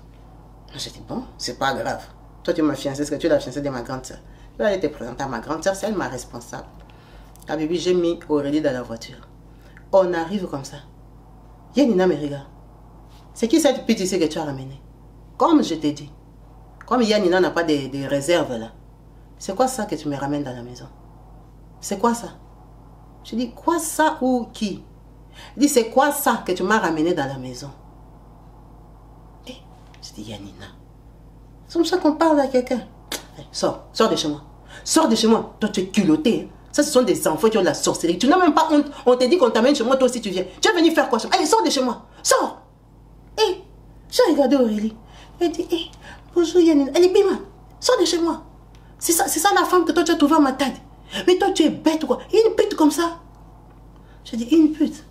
J'ai dit, bon, c'est pas grave. Toi, tu es ma fiancée, est-ce que tu es la fiancée de ma grande soeur? Je vais aller te présenter à ma grande soeur, c'est elle ma responsable. Ah, bébé, j'ai mis Aurélie dans la voiture. On arrive comme ça. Yanina me regarde. C'est qui cette petite ici que tu as ramenée? Comme je t'ai dit. Comme Yanina n'a pas de réserve là. C'est quoi ça que tu me ramènes dans la maison? C'est quoi ça? Je dis, quoi ça ou qui? Il dit, c'est quoi ça que tu m'as ramené dans la maison? Et je dis, Yanina. C'est comme ça qu'on parle à quelqu'un. Sors, sors de chez moi. Sors de chez moi. Toi, tu es culotté. Hein? Ça, ce sont des enfants qui ont de la sorcellerie. Tu n'as même pas honte. On te dit qu'on t'amène chez moi, toi aussi tu viens. Tu es venu faire quoi chez moi? Allez, sors de chez moi. Sors. Et j'ai regardé Aurélie. Elle dit, bonjour Yanina. Elle dit, Bima, sors de chez moi. C'est ça la femme que toi tu as trouvée à ma tête. Mais toi tu es bête quoi. Une pute comme ça. Je dis, une pute.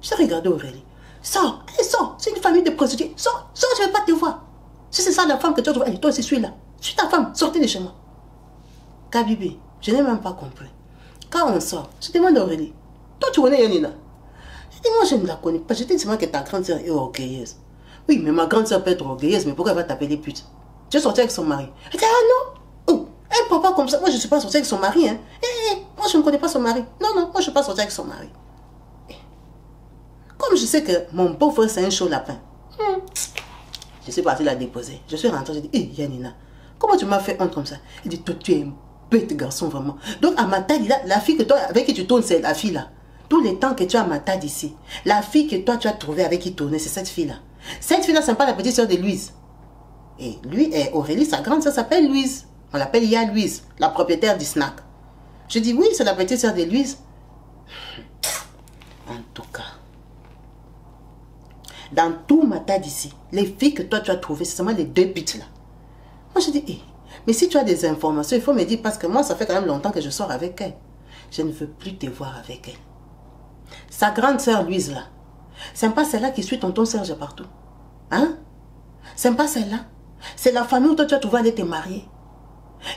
J'ai regardé Aurélie. Sors, allez, sors. C'est une famille de prostituées. Sors, sors, je ne vais pas te voir. Si c'est ça la femme que tu as trouvée, allez, toi aussi suis là. Je suis ta femme, sortez de chez moi. Kabibi, je n'ai même pas compris. Quand on sort, je demande à Aurélie, toi tu connais Yanina? Je dis, moi je ne la connais pas. Je te dis que ta grande soeur est orgueilleuse. Oui, mais ma grande soeur peut être orgueilleuse, mais pourquoi elle va t'appeler pute? Tu es sortie avec son mari. Elle dit, ah non. Elle ne parle pas comme ça. Moi je ne suis pas sortie avec son mari. Hein. Moi je ne connais pas son mari. Non, non, moi je ne suis pas sortie avec son mari. Comme je sais que mon beau-frère c'est un chaud lapin. Je suis partie la déposer. Je suis rentrée, j'ai dit, Yanina, comment tu m'as fait honte comme ça? Elle dit, toi tu es un bête garçon vraiment. Donc à Matadi, la fille que toi, avec qui tu tournes, c'est la fille là. Tous les temps que tu as à Matadi ici, la fille que toi tu as trouvée avec qui tourner, c'est cette fille là. Cette fille là, c'est pas la petite soeur de Louise. Et lui et Aurélie, sa grande soeur s'appelle Louise. On l'appelle Ya Louise, la propriétaire du snack. Je dis, oui, c'est la petite soeur de Louise. En tout cas, dans tout Matadi ici, les filles que toi tu as trouvées, c'est seulement les deux putes là. Moi je dis, mais si tu as des informations, il faut me dire parce que moi ça fait quand même longtemps que je sors avec elle. Je ne veux plus te voir avec elle. Sa grande soeur Louise là, c'est pas celle-là qui suit tonton Serge partout. Hein? C'est pas celle-là. C'est la famille où toi tu as trouvé aller te marier.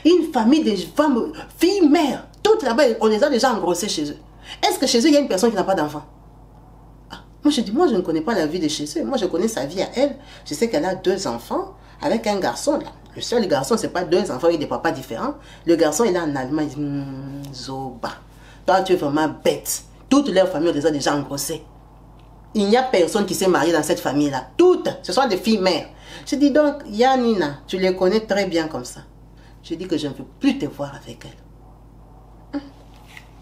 Une famille de femmes, filles, mères, toutes là-bas, on les a déjà engrossées chez eux. Est-ce que chez eux il y a une personne qui n'a pas d'enfant? Moi, je dis, moi, je ne connais pas la vie de chez eux. Moi, je connais sa vie à elle. Je sais qu'elle a 2 enfants avec un garçon. Là. Le seul garçon, ce n'est pas 2 enfants avec des papas différents. Le garçon, il est en Allemagne. Il dit, Zoba, toi, tu es vraiment bête. Toute leur famille, on les a déjà engrossées. Il n'y a personne qui s'est marié dans cette famille-là. Toutes, ce sont des filles mères. Je dis donc, Yanina, tu les connais très bien comme ça. Je dis que je ne veux plus te voir avec elle.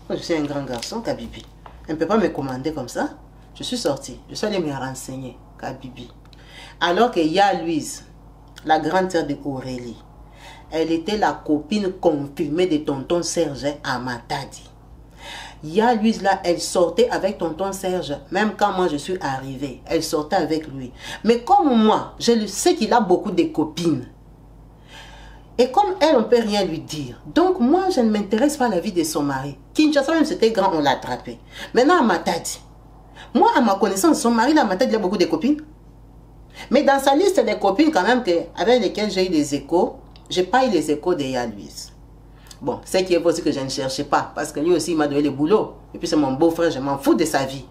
Moi, je suis un grand garçon, Kabibi. Elle ne peut pas me commander comme ça. Je suis sortie, je suis allée me renseigner, Kabibi. Alors que Ya Louise, la grande sœur de Aurélie, elle était la copine confirmée de tonton Serge à Matadi. Ya Louise là, elle sortait avec tonton Serge, même quand moi je suis arrivée, elle sortait avec lui. Mais comme moi, je sais qu'il a beaucoup de copines. Et comme elle, on ne peut rien lui dire. Donc moi, je ne m'intéresse pas à la vie de son mari. Kinshasa, même c'était grand, on l'a attrapé. Maintenant à Matadi. Moi, à ma connaissance, son mari, là, il a beaucoup de copines. Mais dans sa liste des copines, quand même, avec lesquelles j'ai eu des échos, je n'ai pas eu les échos de Ya Louise. Bon, c'est qui est aussi que je ne cherchais pas, parce que lui aussi, il m'a donné le boulot. Et puis, c'est mon beau-frère, je m'en fous de sa vie.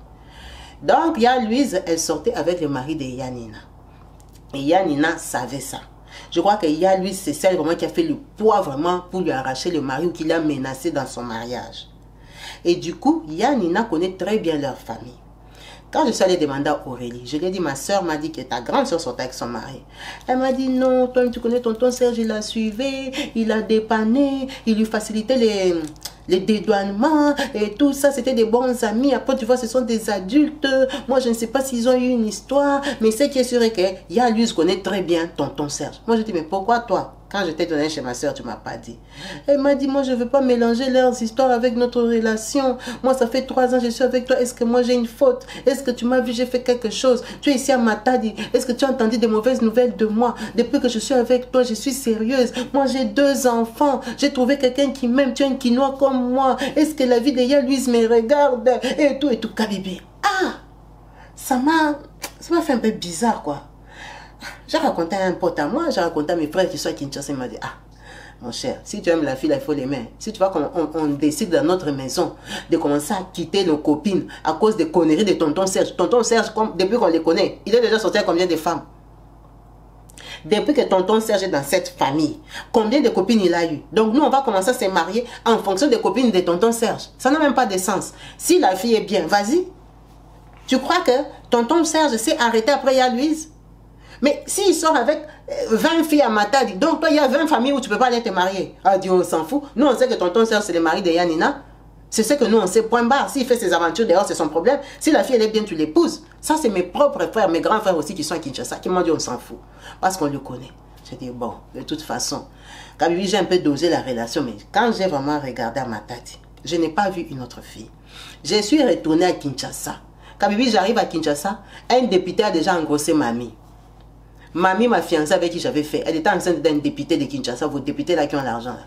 Donc, Ya Louise, elle sortait avec le mari de Yanina. Et Yanina savait ça. Je crois que Ya Louise, c'est celle vraiment qui a fait le poids vraiment pour lui arracher le mari ou qui l'a menacé dans son mariage. Et du coup, Yanina connaît très bien leur famille. Quand je suis allée demander à Aurélie, je lui ai dit, ma soeur m'a dit que ta grande soeur sortait avec son mari. Elle m'a dit, non, toi tu connais tonton Serge, il la suivait, il la dépanné, il lui facilitait les dédouanements et tout ça, c'était des bons amis. Après, tu vois, ce sont des adultes. Moi, je ne sais pas s'ils ont eu une histoire, mais ce qui est sûr est que Ya Louise connaît très bien tonton Serge. Moi, je dis, mais pourquoi toi? Quand je t'ai donné chez ma soeur, tu ne m'as pas dit. Elle m'a dit, moi, je ne veux pas mélanger leurs histoires avec notre relation. Moi, ça fait 3 ans que je suis avec toi. Est-ce que moi, j'ai une faute? Est-ce que tu m'as vu, j'ai fait quelque chose? Tu es ici à Matadi. Est-ce que tu as entendu des mauvaises nouvelles de moi? Depuis que je suis avec toi, je suis sérieuse. Moi, j'ai 2 enfants. J'ai trouvé quelqu'un qui m'aime. Tu es un quinois comme moi. Est-ce que la vie de Ya Louise me regarde? Et tout, Kabibi. Ah! Ça m'a fait un peu bizarre, quoi. J'ai raconté à un pote à moi, j'ai raconté à mes frères qui sont à Kinshasa, il m'a dit, ah, mon cher, si tu aimes la fille, il faut l'aimer. Si tu vois qu'on décide dans notre maison de commencer à quitter nos copines à cause des conneries de tonton Serge. Tonton Serge, depuis qu'on les connaît, il est déjà sorti à combien de femmes? Depuis que tonton Serge est dans cette famille, combien de copines il a eu? Donc nous, on va commencer à se marier en fonction des copines de tonton Serge. Ça n'a même pas de sens. Si la fille est bien, vas-y. Tu crois que tonton Serge s'est arrêté après Ya Louise? Mais s'il sort avec 20 filles à Matadi, donc toi, il y a 20 familles où tu ne peux pas aller te marier. Ah Dieu, on s'en fout. Nous, on sait que tonton Serge, c'est le mari de Yanina. C'est ce que nous, on sait, point barre. S'il fait ses aventures dehors, c'est son problème. Si la fille, elle est bien, tu l'épouses. Ça, c'est mes propres frères, mes grands frères aussi qui sont à Kinshasa, qui m'ont dit, on s'en fout. Parce qu'on le connaît. J'ai dit, bon, de toute façon, Kabibi, j'ai un peu dosé la relation, mais quand j'ai vraiment regardé à Matadi, je n'ai pas vu une autre fille. Je suis retourné à Kinshasa. Kabibi, j'arrive à Kinshasa, un député a déjà engrossé mamie. Mamie, ma fiancée avec qui j'avais fait, elle était enceinte d'un député de Kinshasa, vos députés là qui ont l'argent là.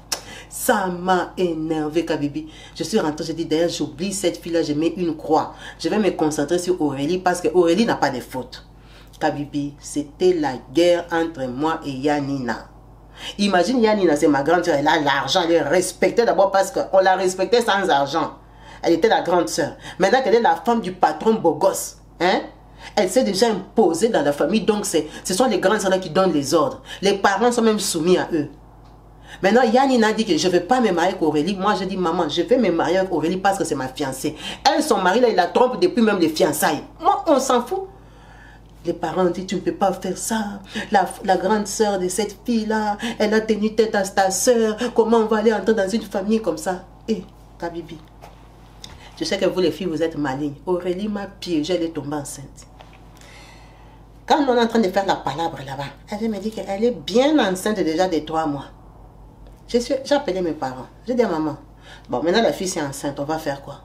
Ça m'a énervé, Kabibi. Je suis rentrée, j'ai dit, d'ailleurs, j'oublie cette fille-là, je mets une croix. Je vais me concentrer sur Aurélie parce que Aurélie n'a pas de faute. Kabibi, c'était la guerre entre moi et Yanina. Imagine, Yanina, c'est ma grande soeur, elle a l'argent, elle est respectée d'abord parce qu'on la respectait sans argent. Elle était la grande soeur. Maintenant qu'elle est la femme du patron beau gosse, hein? Elle s'est déjà imposée dans la famille, donc ce sont les grandes soeurs qui donnent les ordres. Les parents sont même soumis à eux. Maintenant, Yanina a dit que je ne vais pas me marier avec Aurélie. Moi, je dis, maman, je vais me marier avec Aurélie parce que c'est ma fiancée. Elle, son mari, là, il la trompe depuis même les fiançailles. Moi, on s'en fout. Les parents ont dit, tu ne peux pas faire ça. La grande sœur de cette fille-là, elle a tenu tête à ta sœur. Comment on va aller entrer dans une famille comme ça? Eh, Kabibi, je sais que vous, les filles, vous êtes malignes. Aurélie m'a piégée, elle est tombée enceinte. Quand on est en train de faire la palabre là-bas, elle me dit qu'elle est bien enceinte déjà de 3 mois. J'ai appelé mes parents. J'ai dit à maman, bon, maintenant la fille c'est enceinte, on va faire quoi?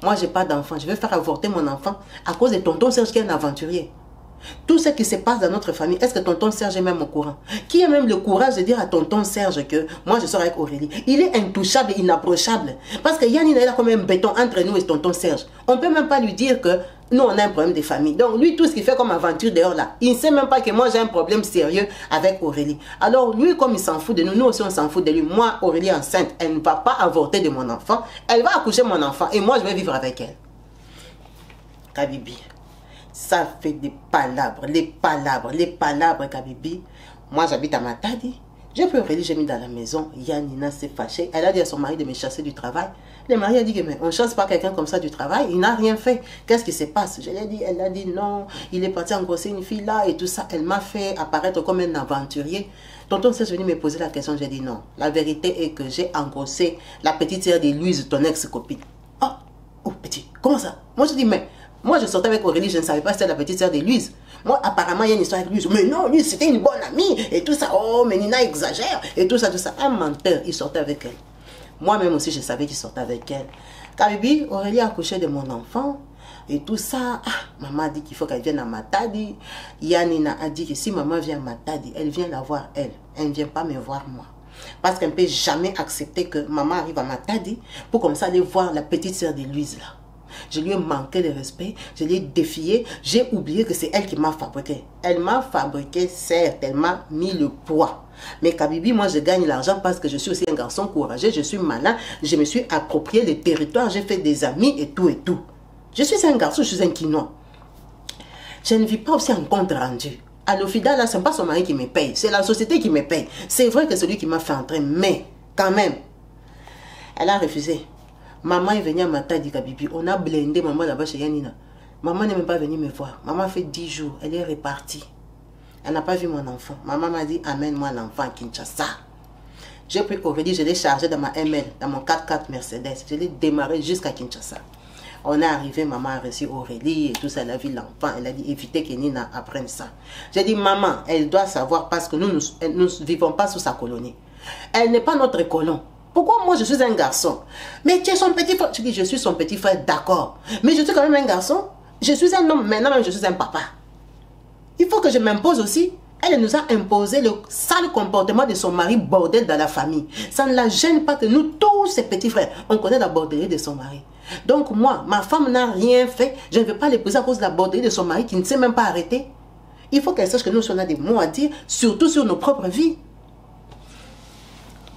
Moi, j'ai pas d'enfant. Je vais faire avorter mon enfant à cause de tonton Serge qui est un aventurier. Tout ce qui se passe dans notre famille, est-ce que tonton Serge est même au courant? Qui a même le courage de dire à tonton Serge que moi je sors avec Aurélie? Il est intouchable et inapprochable. Parce que Yanina est là comme un béton entre nous et tonton Serge. On ne peut même pas lui dire que nous on a un problème de famille. Donc lui, tout ce qu'il fait comme aventure dehors là, il ne sait même pas que moi j'ai un problème sérieux avec Aurélie. Alors lui, comme il s'en fout de nous, nous aussi on s'en fout de lui. Moi, Aurélie enceinte, elle ne va pas avorter de mon enfant. Elle va accoucher mon enfant et moi je vais vivre avec elle. Kabibi. Ça fait des palabres, les palabres, Kabibi. Moi, j'habite à Matadi. J'ai pris Aurélie, j'ai mis dans la maison. Yanina s'est fâchée. Elle a dit à son mari de me chasser du travail. Le mari a dit que mais on ne chasse pas quelqu'un comme ça du travail. Il n'a rien fait. Qu'est-ce qui se passe? Je lui ai dit, elle a dit non. Il est parti engrosser une fille là et tout ça. Elle m'a fait apparaître comme un aventurier. Tonton Serge est venu me poser la question. J'ai dit non. La vérité est que j'ai engrossé la petite sœur de Louise, ton ex-copine. Oh, petit, comment ça? Moi, je dis, mais moi, je sortais avec Aurélie, je ne savais pas si c'était la petite sœur de Louise. Moi, apparemment, il y a une histoire avec Louise. Mais non, Louise, c'était une bonne amie. Et tout ça. Oh, mais Nina exagère. Et tout ça, tout ça. Un menteur, il sortait avec elle. Moi-même aussi, je savais qu'il sortait avec elle. Kabibi, Aurélie a accouché de mon enfant. Et tout ça. Ah, maman a dit qu'il faut qu'elle vienne à Matadi. Yanina a dit que si maman vient à Matadi, elle vient la voir elle. Elle ne vient pas me voir moi. Parce qu'elle ne peut jamais accepter que maman arrive à Matadi pour comme ça aller voir la petite sœur de Louise là. Je lui ai manqué de respect, je l'ai défié, j'ai oublié que c'est elle qui m'a fabriqué. Elle m'a fabriqué, certes, elle m'a mis le poids. Mais Kabibi, moi je gagne l'argent parce que je suis aussi un garçon courageux, je suis malin, je me suis approprié le territoire, j'ai fait des amis et tout et tout. Je suis un garçon, je suis un quinois. Je ne vis pas aussi en compte rendu. À l'Ofida, là, ce n'est pas son mari qui me paye, c'est la société qui me paye. C'est vrai que c'est lui qui m'a fait entrer, mais quand même, elle a refusé. Maman est venue à Matadi, Kabibi. On a blindé maman là-bas chez Yanina. Maman n'est même pas venue me voir. Maman a fait 10 jours. Elle est repartie. Elle n'a pas vu mon enfant. Maman m'a dit, amène-moi l'enfant à Kinshasa. J'ai pris Aurélie, je l'ai chargé dans ma ML, dans mon 4x4 Mercedes. Je l'ai démarré jusqu'à Kinshasa. On est arrivé, maman a reçu Aurélie et tout ça. Elle a vu l'enfant. Elle a dit, évitez que Nina apprenne ça. J'ai dit, maman, elle doit savoir parce que nous ne vivons pas sous sa colonie. Elle n'est pas notre colon. Pourquoi moi je suis un garçon? Mais tu es son petit frère. Je dis, je suis son petit frère, d'accord. Mais je suis quand même un garçon. Je suis un homme, maintenant même je suis un papa. Il faut que je m'impose aussi. Elle nous a imposé le sale comportement de son mari bordel dans la famille. Ça ne la gêne pas que nous, tous ses petits frères, on connaît la bordellerie de son mari. Donc moi, ma femme n'a rien fait. Je ne veux pas l'épouser à cause de la bordellerie de son mari qui ne sait même pas arrêter. Il faut qu'elle sache que nous, on a des mots à dire, surtout sur nos propres vies.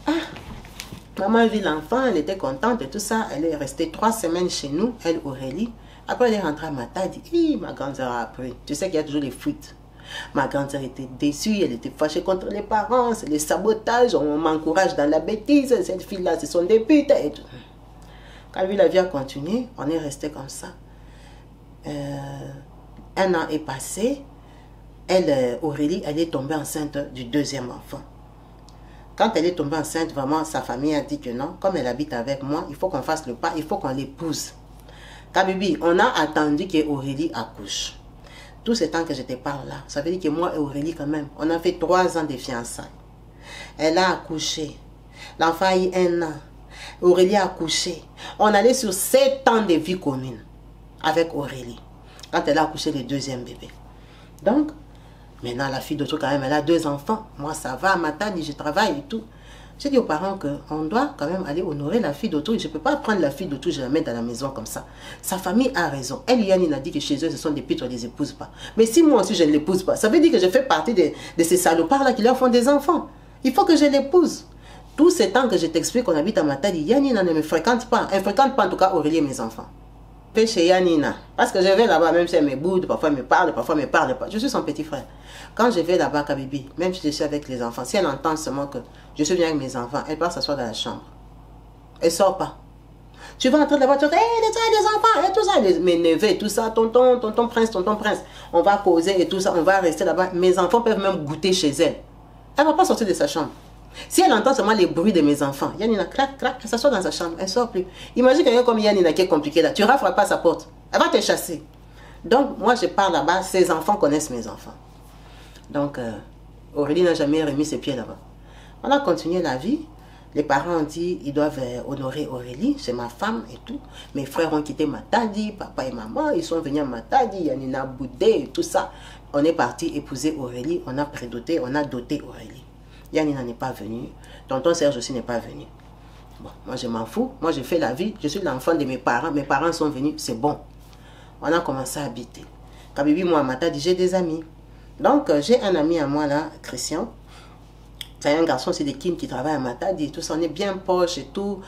Ah. Maman a vu l'enfant, elle était contente et tout ça. Elle est restée 3 semaines chez nous, elle, Aurélie. Après, elle est rentrée à Matadi. Hi, ma grande sœur a appris. Tu sais qu'il y a toujours les fuites. Ma grande sœur était déçue, elle était fâchée contre les parents. C'est le sabotage, on m'encourage dans la bêtise. Cette fille-là, c'est son début. Et tout. Quand lui, la vie a continué, on est resté comme ça. 1 an est passé. elle, Aurélie, elle est tombée enceinte du deuxième enfant. Quand elle est tombée enceinte, vraiment, sa famille a dit que non, comme elle habite avec moi, il faut qu'on fasse le pas, il faut qu'on l'épouse. Kabibi, on a attendu que Aurélie accouche. Tout ce temps que je te parle là, ça veut dire que moi et Aurélie quand même, on a fait 3 ans de fiançailles. Elle a accouché. L'enfant a eu 1 an. Aurélie a accouché. On allait sur 7 ans de vie commune avec Aurélie. Quand elle a accouché le deuxième bébé. Donc, maintenant la fille d'autre quand même, elle a 2 enfants. Moi ça va, ma taille, je travaille et tout. J'ai dit aux parents qu'on doit quand même aller honorer la fille d'autrui. Je ne peux pas prendre la fille d'autrui, je la mets dans la maison comme ça. Sa famille a raison. Elle, Yanine, a dit que chez eux, ce sont des pitres, on ne les épouse pas. Mais si moi aussi, je ne l'épouse pas, ça veut dire que je fais partie de ces salopards-là qui leur font des enfants. Il faut que je l'épouse. Tout ce temps que je t'explique qu'on habite à Matadi, Yanina ne me fréquente pas. Elle ne fréquente pas en tout cas Aurélie et mes enfants. Je vais chez Yanina. Parce que je vais là-bas, même si elle me boude, parfois elle me parle, parfois elle ne me parle pas. Je suis son petit frère. Quand je vais là-bas, Kabibi, même si je suis avec les enfants, si elle entend seulement que je suis venue avec mes enfants, elle part s'asseoir dans la chambre. Elle ne sort pas. Tu vas entrer de la voiture, les enfants, et tout ça, mes neveux, et tout ça, tonton prince, on va causer et tout ça, on va rester là-bas. Mes enfants peuvent même goûter chez elle. Elle ne va pas sortir de sa chambre. Si elle entend seulement les bruits de mes enfants, Yanina, clac, clac, elle s'assoit dans sa chambre, elle ne sort plus. Imagine quelqu'un comme Yanina qui est compliqué là, tu ne rafraîchis pas sa porte, elle va te chasser. Donc, moi, je pars là-bas, ses enfants connaissent mes enfants. Donc, Aurélie n'a jamais remis ses pieds là-bas. On a continué la vie. Les parents ont dit ils doivent honorer Aurélie, c'est ma femme et tout. Mes frères ont quitté Matadi, papa et maman, ils sont venus à Matadi, Yanina Boudé et tout ça. On est parti épouser Aurélie, on a prédoté, on a doté Aurélie. Yanina n'est pas venue, tonton Serge aussi n'est pas venu. Bon, moi je m'en fous, moi je fais la vie, je suis l'enfant de mes parents sont venus, c'est bon. On a commencé à habiter. Kabibi, moi à Matadi, j'ai des amis. Donc, j'ai un ami à moi là, Christian. C'est un garçon, c'est des Kim qui travaille à Matadi et tout ça. On est bien proches et tout.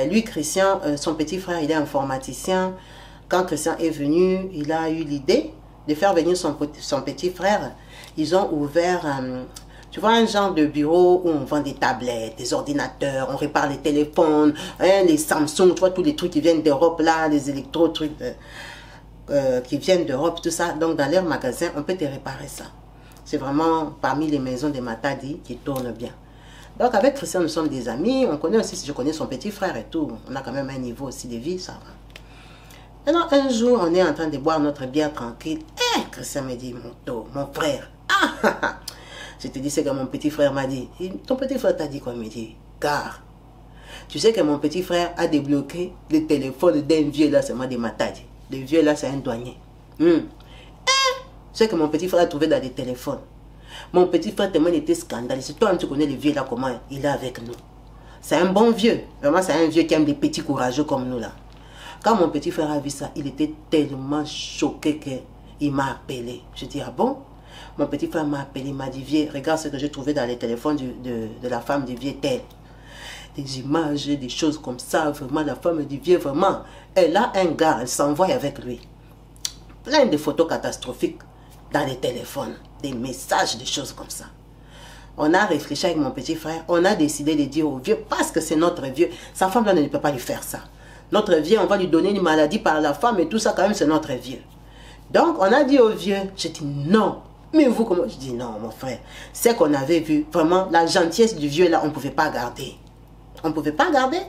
Lui, Christian, son petit frère, il est informaticien. Quand Christian est venu, il a eu l'idée de faire venir son petit frère. Ils ont ouvert, tu vois, un genre de bureau où on vend des tablettes, des ordinateurs, on répare les téléphones, les Samsung, tu vois, tous les trucs qui viennent d'Europe là, les électro-trucs. Qui viennent d'Europe, tout ça. Donc, dans leur magasin, on peut te réparer ça. C'est vraiment parmi les maisons de Matadi qui tournent bien. Donc, avec Christian, nous sommes des amis. On connaît aussi, je connais son petit frère et tout. On a quand même un niveau aussi de vie, ça va. Maintenant, un jour, on est en train de boire notre bière tranquille. Christian me dit, mon frère. Je te dis ce que mon petit frère m'a dit. Ton petit frère t'a dit quoi? Il me dit, car tu sais que mon petit frère a débloqué le téléphone d'un vieux là, seulement de Matadi. Le vieux là, c'est un douanier. C'est que mon petit frère a trouvé dans les téléphones. Mon petit frère tellement était scandalisé. Toi, tu connais le vieux là, comment il est avec nous. C'est un bon vieux. Vraiment, c'est un vieux qui aime les petits courageux comme nous là. Quand mon petit frère a vu ça, il était tellement choqué qu'il m'a appelé. Je dis, ah bon? Mon petit frère m'a appelé, il m'a dit, vieux, regarde ce que j'ai trouvé dans les téléphones de la femme du vieux tel. Des images, des choses comme ça, vraiment, la femme du vieux, vraiment. Elle a un gars, elle s'envoie avec lui. Plein de photos catastrophiques dans les téléphones, des messages, des choses comme ça. On a réfléchi avec mon petit frère, on a décidé de dire au vieux, parce que c'est notre vieux, sa femme là ne peut pas lui faire ça. Notre vieux, on va lui donner une maladie par la femme et tout ça, quand même, c'est notre vieux. Donc, on a dit au vieux, j'ai dit non. Mais vous, comment? Je dis non, mon frère. C'est qu'on avait vu, vraiment, la gentillesse du vieux là, on ne pouvait pas garder. On ne pouvait pas garder.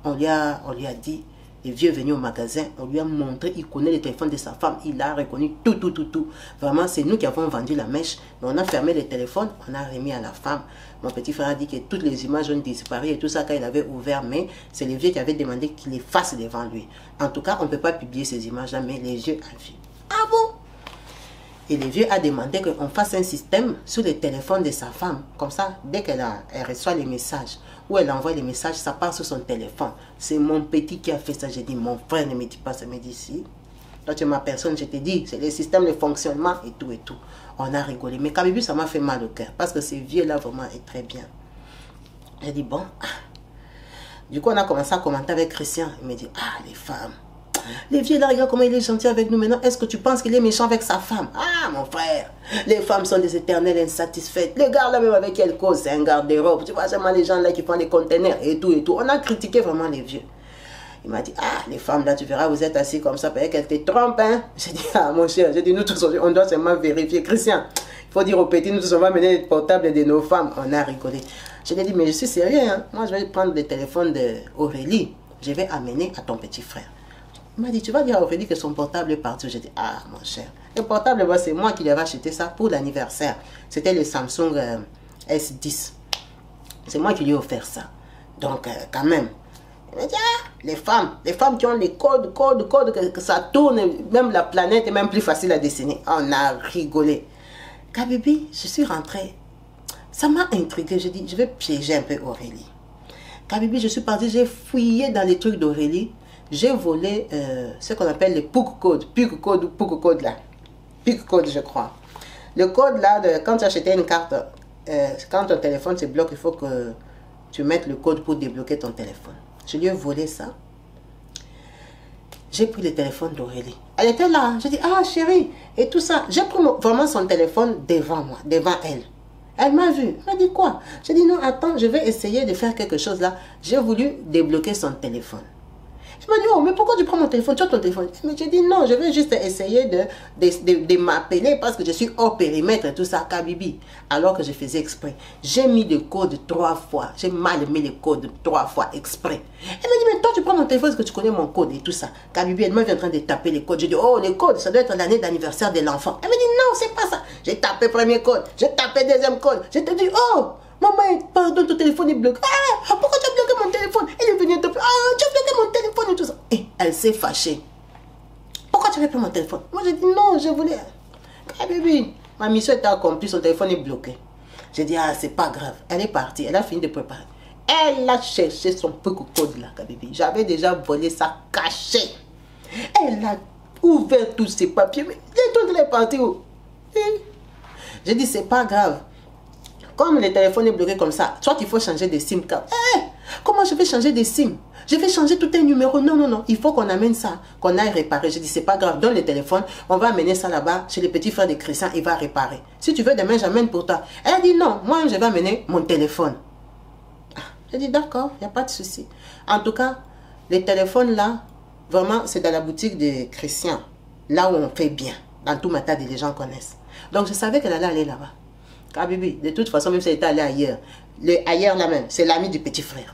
On lui a dit, le vieux est venu au magasin, on lui a montré, il connaît le téléphone de sa femme, il a reconnu tout. Vraiment, c'est nous qui avons vendu la mèche, mais on a fermé le téléphone, on a remis à la femme. Mon petit frère a dit que toutes les images ont disparu et tout ça quand il avait ouvert, mais c'est le vieux qui avait demandé qu'il les fasse devant lui. En tout cas, on ne peut pas publier ces images-là, mais les vieux ont vu. Ah bon? Et le vieux a demandé qu'on fasse un système sur le téléphone de sa femme. Comme ça, dès qu'elle reçoit les messages, ou elle envoie les messages, ça part sur son téléphone. C'est mon petit qui a fait ça. J'ai dit, mon frère ne me dit pas ça. Il me dit, si. Toi, tu es ma personne, je te dis, c'est le système de fonctionnement et tout. On a rigolé. Mais Kabibi, ça m'a fait mal au cœur. Parce que ce vieux-là, vraiment, est très bien. J'ai dit, bon. Du coup, on a commencé à commenter avec Christian. Il me dit, ah, les femmes. Les vieux là, regarde comment il est gentil avec nous maintenant. Est-ce que tu penses qu'il est méchant avec sa femme? Ah, mon frère, les femmes sont des éternelles insatisfaites. Le gars là, même avec quelle cause, c'est un garde-robe. Tu vois seulement les gens là qui font des conteneurs et tout. On a critiqué vraiment les vieux. Il m'a dit, ah, les femmes là, tu verras, vous êtes assis comme ça, peut-être qu'elles te trompent, hein. J'ai dit, ah, mon cher, j'ai dit, nous tous, on doit seulement vérifier. Christian, il faut dire au petit, nous tous, on va mener les portables de nos femmes. On a rigolé. Je lui ai dit, mais je suis sérieux, hein. Moi, je vais prendre le téléphone d'Aurélie. Je vais amener à ton petit frère. Il m'a dit, tu vas dire à Aurélie que son portable est parti. J'ai dit, ah, mon cher. Le portable, c'est moi qui lui avais acheté ça pour l'anniversaire. C'était le Samsung S10. C'est moi qui lui ai offert ça. Donc, quand même. Il m'a dit, ah, les femmes qui ont les codes, que ça tourne, même la planète est même plus facile à dessiner. On a rigolé. Kabibi, je suis rentrée. Ça m'a intriguée. J'ai dit, je vais piéger un peu Aurélie. Kabibi, je suis partie, j'ai fouillé dans les trucs d'Aurélie. J'ai volé ce qu'on appelle les PUC codes. PUC code ou PUC code là. PUC code, je crois. Le code là, quand tu achetais une carte, quand ton téléphone se bloque, il faut que tu mettes le code pour débloquer ton téléphone. Je lui ai volé ça. J'ai pris le téléphone d'Aurélie. Elle était là. J'ai dit, ah chérie, et tout ça. J'ai pris vraiment son téléphone devant moi, devant elle. Elle m'a vu. Elle m'a dit quoi? J'ai dit, non, attends, je vais essayer de faire quelque chose là. J'ai voulu débloquer son téléphone. Il m'a dit, oh, mais pourquoi tu prends mon téléphone? Tu as ton téléphone? Mais j'ai dit, non, je vais juste essayer de m'appeler parce que je suis hors périmètre et tout ça, Kabibi. Alors que je faisais exprès. J'ai mis le code 3 fois. J'ai mal mis le code 3 fois exprès. Elle m'a dit, mais toi, tu prends mon téléphone parce que tu connais mon code et tout ça. Kabibi, elle m'a vu en train de taper les codes. J'ai dit, oh, les codes, ça doit être l'année d'anniversaire de l'enfant. Elle m'a dit, non, c'est pas ça. J'ai tapé premier code. J'ai tapé deuxième code. J'ai dit, oh, maman, pardon, ton téléphone est bloqué. Ah, pourquoi tu as bloqué mon téléphone? Elle est venue te... Ah, tu as bloqué mon téléphone et tout ça. Et elle s'est fâchée. Pourquoi tu as pris mon téléphone? Moi, j'ai dit non, je voulais... Ah, bébé, ma mission était accomplie, son téléphone est bloqué. J'ai dit, ah, c'est pas grave. Elle est partie, elle a fini de préparer. Elle a cherché son petit code là, bébé. J'avais déjà volé ça caché. Elle a ouvert tous ses papiers. Mais les trucs, elle est partie où? J'ai dit, c'est pas grave. Comme le téléphone est bloqué comme ça, soit il faut changer de SIM card. Comment je vais changer de SIM? Je vais changer tout un numéro. Non, non, non. Il faut qu'on amène ça, qu'on aille réparer. Je dis, c'est pas grave. Donne le téléphone. On va amener ça là-bas chez le petit frère de Christian. Il va réparer. Si tu veux, demain, j'amène pour toi. Elle dit, non, moi, je vais amener mon téléphone. J'ai dit, d'accord, il n'y a pas de souci. En tout cas, les téléphones là, vraiment, c'est dans la boutique de Christian. Là où on fait bien. Dans tout Matadi, les gens connaissent. Donc, je savais qu'elle allait aller là-bas. Ah, Bibi, de toute façon, même si elle était allée ailleurs, ailleurs là même, c'est l'ami du petit frère.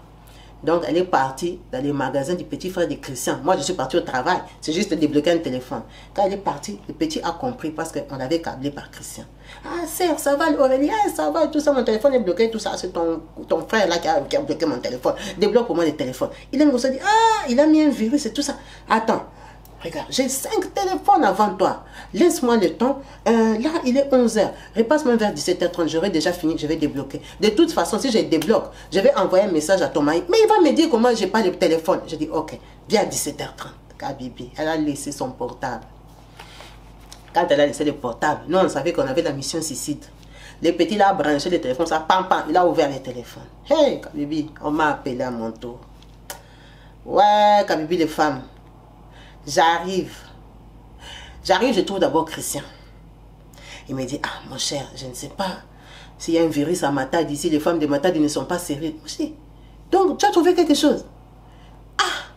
Donc, elle est partie dans le magasin du petit frère de Christian. Moi, je suis partie au travail. C'est juste de débloquer un téléphone. Quand elle est partie, le petit a compris parce qu'on avait câblé par Christian. Ah, sœur, ça va, Aurélie, ah, ça va, tout ça, mon téléphone est bloqué, tout ça. C'est ton frère là qui a bloqué mon téléphone. Débloque pour moi le téléphone. Il a dit, ah, il a mis un virus et tout ça. Attends. Regarde, j'ai 5 téléphones avant toi. Laisse-moi le temps. Là, il est 11 h. Repasse-moi vers 17 h 30. J'aurai déjà fini, je vais débloquer. De toute façon, si je débloque, je vais envoyer un message à ton mari. Mais il va me dire comment j'ai pas le téléphone. Je dis, ok, viens à 17 h 30. Kabibi, elle a laissé son portable. Quand elle a laissé le portable, nous, on savait qu'on avait la mission suicide. Le petit, là, a branché le téléphone, ça, pam, pam, il a ouvert le téléphone. Hey, Kabibi, on m'a appelé à mon tour. Ouais, Kabibi, les femmes. J'arrive, je trouve d'abord Christian. Il me dit, ah mon cher, je ne sais pas s'il y a un virus à Matadi, ici les femmes de Matadi ne sont pas sérieuses. Donc tu as trouvé quelque chose? Ah,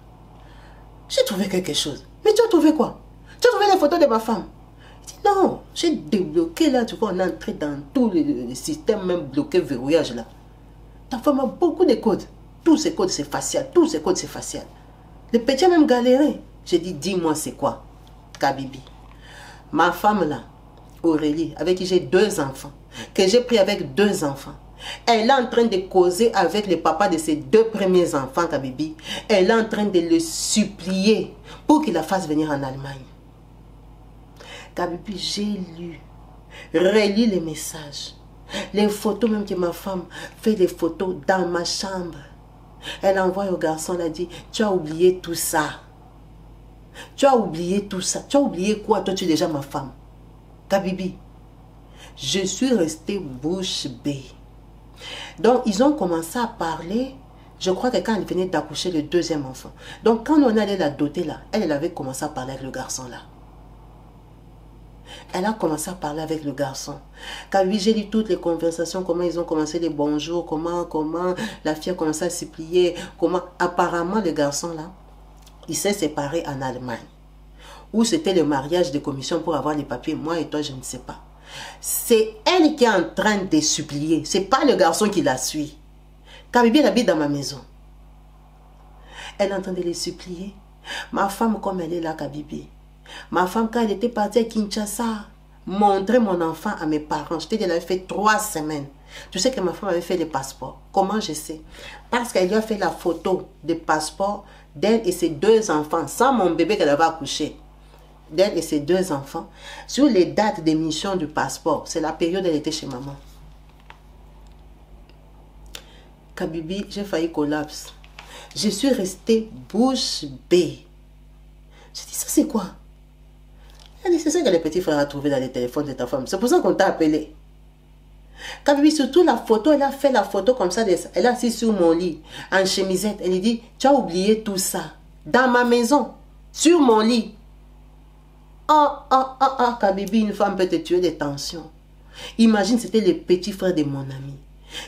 j'ai trouvé quelque chose. Mais tu as trouvé quoi? Tu as trouvé les photos de ma femme? Il dit, non, j'ai débloqué là, tu vois, on est entré dans tout le système, même bloqué, verrouillage là. Ta femme a beaucoup de codes. Tous ces codes c'est facial, tous ces codes c'est facial. Le petit a même galéré. J'ai dit, dis-moi c'est quoi, Kabibi? Ma femme là, Aurélie, avec qui j'ai 2 enfants, que j'ai pris avec 2 enfants, elle est en train de causer avec le papa de ses 2 premiers enfants, Kabibi. Elle est en train de le supplier pour qu'il la fasse venir en Allemagne. Kabibi, j'ai lu, relu les messages, les photos même que ma femme fait des photos dans ma chambre. Elle envoie au garçon, elle a dit, tu as oublié tout ça. Tu as oublié tout ça. Tu as oublié quoi? Toi, tu es déjà ma femme. Kabibi, je suis restée bouche bée. Donc, ils ont commencé à parler. Je crois que quand elle venait d'accoucher le 2e enfant. Donc, quand on allait la doter là, elle avait commencé à parler avec le garçon là. Elle a commencé à parler avec le garçon. Kabibi, j'ai lu toutes les conversations, comment ils ont commencé les bonjours, comment la fille a commencé à supplier, comment apparemment le garçon là, Il s'est séparé en Allemagne. Où c'était le mariage de commission pour avoir les papiers. Moi et toi, je ne sais pas. C'est elle qui est en train de supplier. Ce n'est pas le garçon qui la suit. Kabibi, elle habite dans ma maison. Elle est en train de les supplier. Ma femme, comme elle est là, Kabibi. Ma femme, quand elle était partie à Kinshasa, montrer mon enfant à mes parents. Je t'ai dit, elle avait fait 3 semaines. Tu sais que ma femme avait fait le passeport. Comment je sais? Parce qu'elle lui a fait la photo de passeport d'elle et ses 2 enfants, sans mon bébé qu'elle avait accouché. D'elle et ses 2 enfants, sur les dates d'émission du passeport. C'est la période où elle était chez maman. Kabibi, j'ai failli collapse. Je suis restée bouche bée. J'ai dit, ça c'est quoi? Elle dit, c'est ça que les petits frères ont trouvé dans les téléphones de ta femme. C'est pour ça qu'on t'a appelé. Kabibi, surtout la photo, elle a fait la photo comme ça. Elle a assis sur mon lit, en chemisette. Elle dit, tu as oublié tout ça. Dans ma maison, sur mon lit. Kabibi, une femme peut te tuer des tensions. Imagine, c'était le petit frère de mon ami.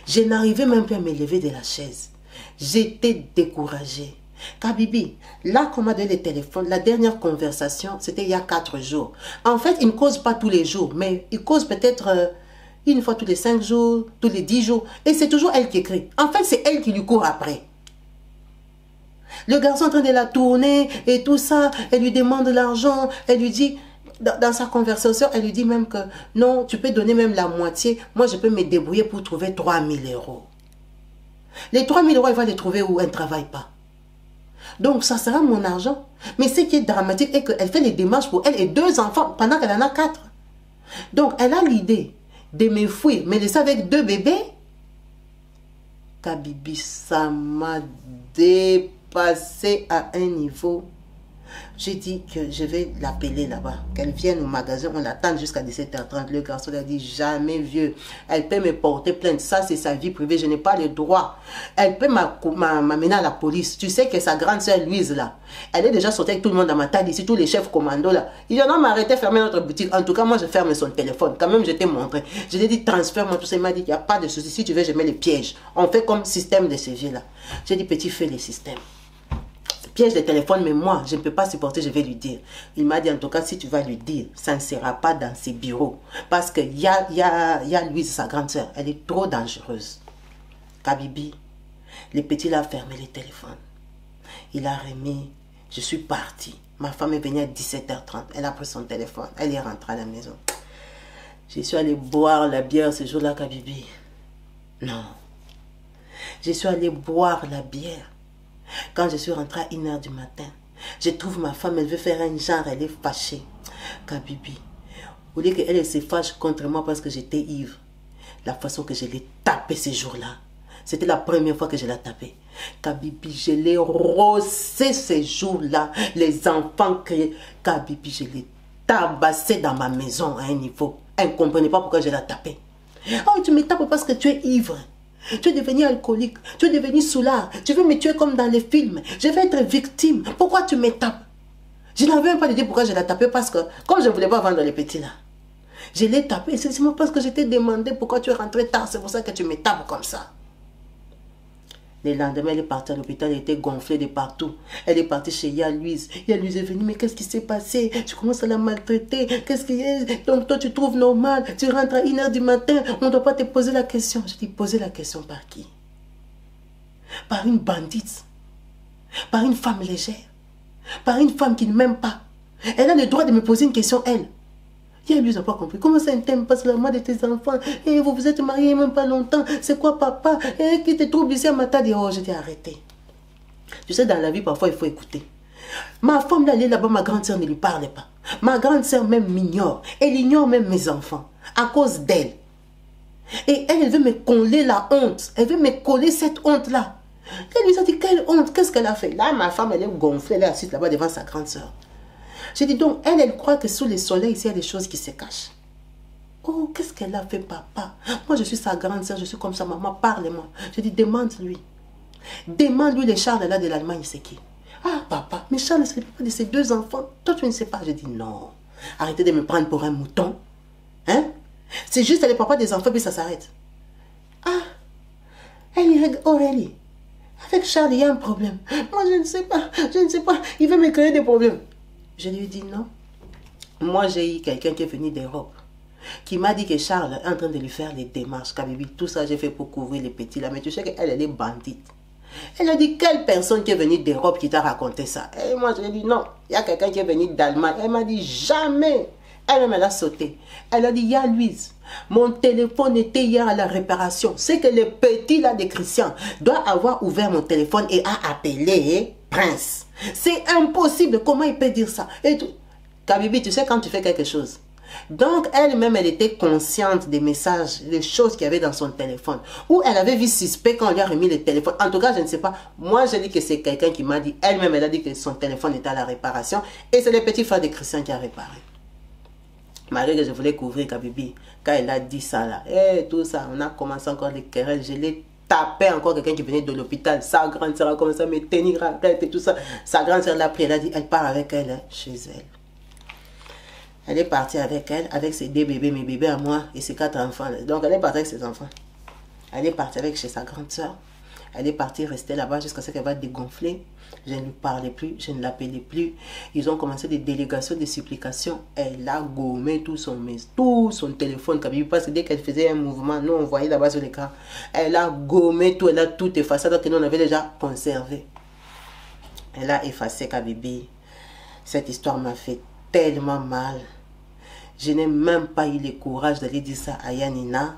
Je n'arrivais même plus à me lever de la chaise. J'étais découragée. Kabibi, là qu'on m'a donné le téléphone, la dernière conversation, c'était il y a 4 jours. En fait, il ne cause pas tous les jours, mais il cause peut-être une fois tous les 5 jours, tous les 10 jours. Et c'est toujours elle qui écrit. En fait, c'est elle qui lui court après. Le garçon est en train de la tourner et tout ça. Elle lui demande l'argent. Elle lui dit, dans sa conversation, elle lui dit même que non, tu peux donner même la moitié. Moi, je peux me débrouiller pour trouver 3000 €. Les 3000 €, elle va les trouver où elle ne travaille pas. Donc, ça sera mon argent. Mais ce qui est dramatique est qu'elle fait les démarches pour elle et 2 enfants pendant qu'elle en a 4. Donc, elle a l'idée de me fuir, mais laisser avec 2 bébés. Kabibi, ça m'a dépassé à un niveau. J'ai dit que je vais l'appeler là-bas, qu'elle vienne au magasin, on l'attend jusqu'à 17h30. Le garçon a dit, jamais vieux, elle peut me porter plainte, ça c'est sa vie privée, je n'ai pas le droit. Elle peut m'amener à la police. Tu sais que sa grande soeur Louise là, elle est déjà sortie avec tout le monde dans ma table ici, tous les chefs commandos là. Il y en a m'arrêté de fermer notre boutique. En tout cas, moi je ferme son téléphone. Quand même, je t'ai montré. Je lui ai dit, transfère-moi tout ça. Il m'a dit, il n'y a pas de souci. Si tu veux, je mets les pièges. On fait comme système de séville là. J'ai dit, petit, fais les systèmes. Piège de téléphone, mais moi, je ne peux pas supporter, je vais lui dire. Il m'a dit, en tout cas, si tu vas lui dire, ça ne sera pas dans ses bureaux. Parce qu'il y a Louise, sa grande soeur, elle est trop dangereuse. Kabibi, le petit l'a fermé le téléphone. Il a remis, je suis partie. Ma femme est venue à 17h30, elle a pris son téléphone, elle est rentrée à la maison. Je suis allée boire la bière ce jour-là, Kabibi. Non. Je suis allée boire la bière. Quand je suis rentrée à 1h du matin, je trouve ma femme, elle veut faire un genre, elle est fâchée. Kabibi, au lieu qu'elle se fâche contre moi parce que j'étais ivre, la façon que je l'ai tapé ce jour-là, c'était la première fois que je l'ai tapé. Kabibi, je l'ai rossé ce jour-là. Les enfants criaient. Kabibi, je l'ai tabassé dans ma maison à un niveau. Elle ne comprenait pas pourquoi je l'ai tapé. Oh, tu me tapes parce que tu es ivre. Tu es devenu alcoolique, tu es devenu soulard, tu veux me tuer comme dans les films, je vais être victime, pourquoi tu me tapes? Je n'avais même pas de dire pourquoi je l'ai tapé parce que, comme je ne voulais pas vendre les petits là, je l'ai tapé, c'est seulement parce que je t'ai demandé pourquoi tu es rentré tard, c'est pour ça que tu me tapes comme ça. Le lendemain, elle est partie à l'hôpital, elle était gonflée de partout. Elle est partie chez Louise. Louise est venue, mais qu'est-ce qui s'est passé? Tu commences à la maltraiter. Qu'est-ce qui est? Donc toi, tu trouves normal. Tu rentres à 1h du matin, on ne doit pas te poser la question. Je dis, poser la question par qui? Par une bandite? Par une femme légère? Par une femme qui ne m'aime pas? Elle a le droit de me poser une question, elle. Louise n'a pas compris. Comment ça, un thème passe la main de tes enfants? Et vous vous êtes mariés même pas longtemps. C'est quoi, papa? Et qui te trouve ici à ma table? Oh, je t'ai arrêté. Tu sais, dans la vie, parfois, il faut écouter. Ma femme, là, elle est là-bas, ma grande soeur ne lui parle pas. Ma grande soeur même m'ignore. Elle ignore même mes enfants. À cause d'elle. Et elle veut me coller la honte. Elle veut me coller cette honte-là. Elle lui a dit, quelle honte? Qu'est-ce qu'elle a fait? Là, ma femme, elle est gonflée. Elle est assise là-bas devant sa grande soeur. J'ai dit donc, elle croit que sous le soleil, ici, il y a des choses qui se cachent. Oh, qu'est-ce qu'elle a fait, papa? Moi, je suis sa grande soeur, je suis comme sa maman, parle-moi. J'ai dit, demande-lui. Demande-lui les Charles là de l'Allemagne, c'est qui? Ah, papa, mais Charles, c'est le papa de ses 2 enfants. Toi, tu ne sais pas. J'ai dit, non. Arrêtez de me prendre pour un mouton. Hein? C'est juste le papa des enfants, puis ça s'arrête. Ah, elle y Aurélie. avec Charles, il y a un problème. Moi, je ne sais pas, il veut me créer des problèmes. Je lui ai dit non. Moi, j'ai eu quelqu'un qui est venu d'Europe, qui m'a dit que Charles est en train de lui faire les démarches. Kabibi, tout ça, j'ai fait pour couvrir les petits là. Mais tu sais qu'elle, elle est bandite. Elle a dit, quelle personne qui est venue d'Europe qui t'a raconté ça? Et moi, je lui ai dit, non, il y a quelqu'un qui est venu d'Allemagne. Elle m'a dit, jamais. Elle-même, elle a sauté. Elle a dit, il y a Louise. Mon téléphone était hier à la réparation. C'est que le petit là de Christian doit avoir ouvert mon téléphone et a appelé Prince. C'est impossible. Comment il peut dire ça? Et tout. Kabibi, tu sais quand tu fais quelque chose. Donc, elle-même, elle était consciente des messages, des choses qu'il y avait dans son téléphone. Ou elle avait vu suspect quand on lui a remis le téléphone. En tout cas, je ne sais pas. Moi, j'ai dit que c'est quelqu'un qui m'a dit. Elle-même, elle a dit que son téléphone était à la réparation. Et c'est le petit frère de Christian qui a réparé. Malgré que je voulais couvrir Kabibi. Quand elle a dit ça là. Et tout ça, on a commencé encore les querelles. Je l'ai tapé encore quelqu'un qui venait de l'hôpital. Sa grande soeur a commencé à me tenir à tête et tout ça. Sa grande soeur l'a pris. Elle a dit, elle part avec elle chez elle. Elle est partie avec elle, avec ses deux bébés, mes bébés à moi et ses 4 enfants. Donc elle est partie avec ses enfants. Elle est partie avec chez sa grande soeur. Elle est partie rester là-bas jusqu'à ce qu'elle va dégonfler. Je ne lui parlais plus, je ne l'appelais plus. Ils ont commencé des délégations, des supplications. Elle a gommé tout son téléphone. Parce que dès qu'elle faisait un mouvement, nous on voyait là-bas sur l'écran. Elle a gommé tout, elle a tout effacé. Donc nous on avait déjà conservé. Elle a effacé Kabibi. Cette histoire m'a fait tellement mal. Je n'ai même pas eu le courage d'aller dire ça à Yanina.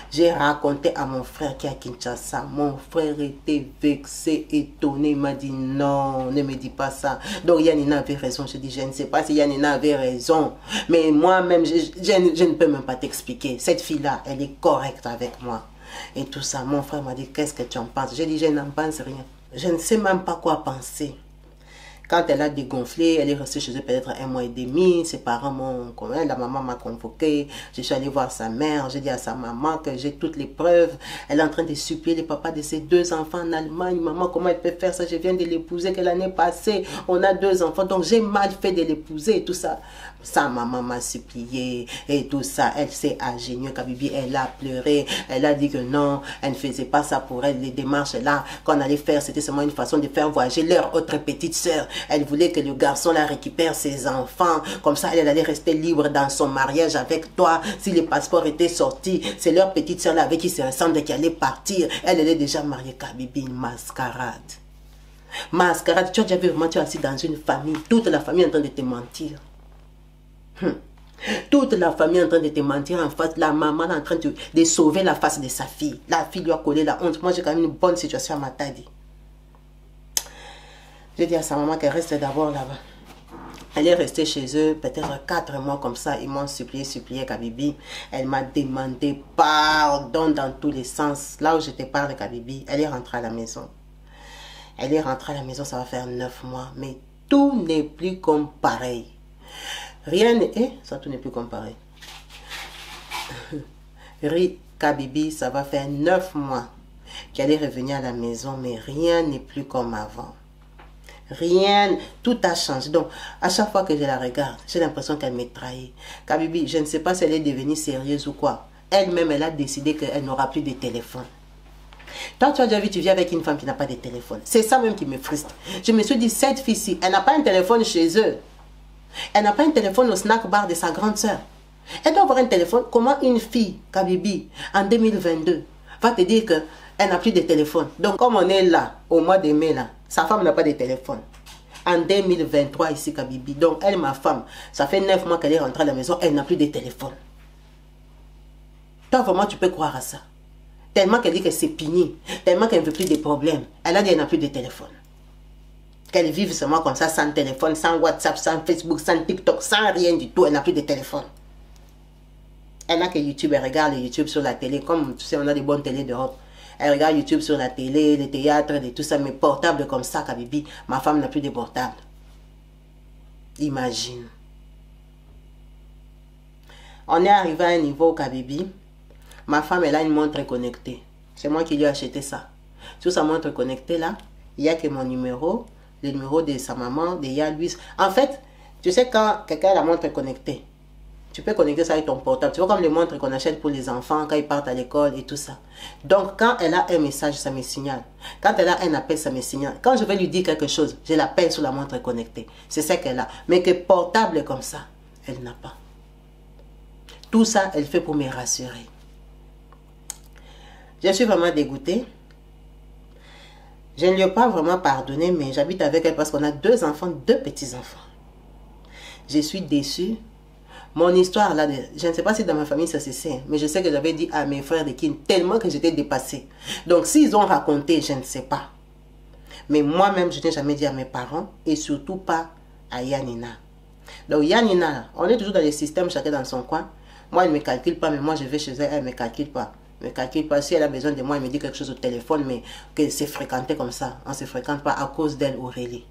J'ai raconté à mon frère qui est à Kinshasa. Mon frère était vexé, étonné. Il m'a dit non, ne me dis pas ça. Donc Yanina avait raison. Je dis, je ne sais pas si Yanina avait raison. Mais moi-même, je ne peux même pas t'expliquer. Cette fille-là, elle est correcte avec moi. Et tout ça. Mon frère m'a dit, qu'est-ce que tu en penses? J'ai dit, je n'en pense rien. Je ne sais même pas quoi penser. Quand elle a dégonflé, elle est restée chez eux peut-être 1 mois et demi. Ses parents m'ont... La maman m'a convoqué. Je suis allée voir sa mère. J'ai dit à sa maman que j'ai toutes les preuves. Elle est en train de supplier les papas de ses 2 enfants en Allemagne. Maman, comment elle peut faire ça? Je viens de l'épouser que l'année passée. On a 2 enfants. Donc j'ai mal fait de l'épouser et tout ça. Sa maman m'a supplié et tout ça. Elle s'est agenouillée, Kabibi. Elle a pleuré. Elle a dit que non, elle ne faisait pas ça pour elle. Les démarches là qu'on allait faire, c'était seulement une façon de faire voyager leur autre petite sœur. Elle voulait que le garçon la récupère ses enfants. Comme ça, elle allait rester libre dans son mariage avec toi. Si les passeports étaient sortis, c'est leur petite soeur là avec qui se ressemble qui allait partir. Elle est déjà mariée, Kabibi, une mascarade. Mascarade, tu as déjà vu vraiment, tu es assis dans une famille. Toute la famille est en train de te mentir. Toute la famille est en train de te mentir en face. La maman est en train de sauver la face de sa fille. La fille lui a collé la honte. Moi, j'ai quand même une bonne situation à ma taille. J'ai dit à sa maman qu'elle reste d'abord là-bas. Elle est restée chez eux peut-être 4 mois comme ça. Ils m'ont supplié Kabibi. Elle m'a demandé pardon dans tous les sens. Là où je te parle de Kabibi, elle est rentrée à la maison. Elle est rentrée à la maison, ça va faire 9 mois. Mais tout n'est plus comme pareil. Rien n'est... ça tout n'est plus comme pareil. Kabibi, ça va faire 9 mois qu'elle est revenue à la maison. Mais rien n'est plus comme avant. Rien, tout a changé. Donc, à chaque fois que je la regarde, j'ai l'impression qu'elle me trahit. Kabibi, je ne sais pas si elle est devenue sérieuse ou quoi. Elle-même, elle a décidé qu'elle n'aura plus de téléphone. Toi, tu as déjà vu, tu viens avec une femme qui n'a pas de téléphone. C'est ça même qui me frustre. Je me suis dit, cette fille-ci, elle n'a pas un téléphone chez eux. Elle n'a pas un téléphone au snack bar de sa grande soeur. Elle doit avoir un téléphone. Comment une fille, Kabibi, en 2022, va te dire qu'elle n'a plus de téléphone? Donc, comme on est là, au mois de mai, là, sa femme n'a pas de téléphone. En 2023, ici, Kabibi. Donc, elle, ma femme, ça fait 9 mois qu'elle est rentrée à la maison, elle n'a plus de téléphone. Toi, vraiment, tu peux croire à ça. Tellement qu'elle dit que c'est pigné. Tellement qu'elle ne veut plus de problèmes. Elle a dit qu'elle n'a plus de téléphone. Qu'elle vive seulement comme ça, sans téléphone, sans WhatsApp, sans Facebook, sans TikTok, sans rien du tout. Elle n'a plus de téléphone. Elle n'a que YouTube. Elle regarde YouTube sur la télé. Comme tu sais, on a des bonnes télés d'Europe. Elle regarde YouTube sur la télé, les théâtres, et tout ça, mais portable comme ça, Kabibi. Ma femme n'a plus de portable. Imagine. On est arrivé à un niveau, Kabibi. Ma femme, elle a une montre connectée. C'est moi qui lui ai acheté ça. Sur sa montre connectée, là, il n'y a que mon numéro, le numéro de sa maman, de Louise. En fait, tu sais, quand quelqu'un a la montre connectée, Tu peux connecter ça avec ton portable. Tu vois comme les montres qu'on achète pour les enfants quand ils partent à l'école et tout ça. Donc, quand elle a un message, ça me signale. Quand elle a un appel, ça me signale. Quand je vais lui dire quelque chose, je l'appelle sur la montre connectée. C'est ça qu'elle a. Mais que portable comme ça, elle n'a pas. Tout ça, elle fait pour me rassurer. Je suis vraiment dégoûtée. Je ne lui ai pas vraiment pardonné, mais j'habite avec elle parce qu'on a 2 enfants, 2 petits-enfants. Je suis déçue. Mon histoire là, je ne sais pas si dans ma famille ça se sait, mais je sais que j'avais dit à mes frères de kin tellement que j'étais dépassée. Donc s'ils ont raconté, je ne sais pas. Mais moi-même, je n'ai jamais dit à mes parents et surtout pas à Yanina. Donc Yanina, on est toujours dans les systèmes, chacun dans son coin. Moi, elle ne me calcule pas, mais moi je vais chez elle, elle ne me calcule pas. Elle ne me calcule pas. Si elle a besoin de moi, elle me dit quelque chose au téléphone, mais que c'est fréquenté comme ça. On ne se fréquente pas à cause d'elle, Aurélie.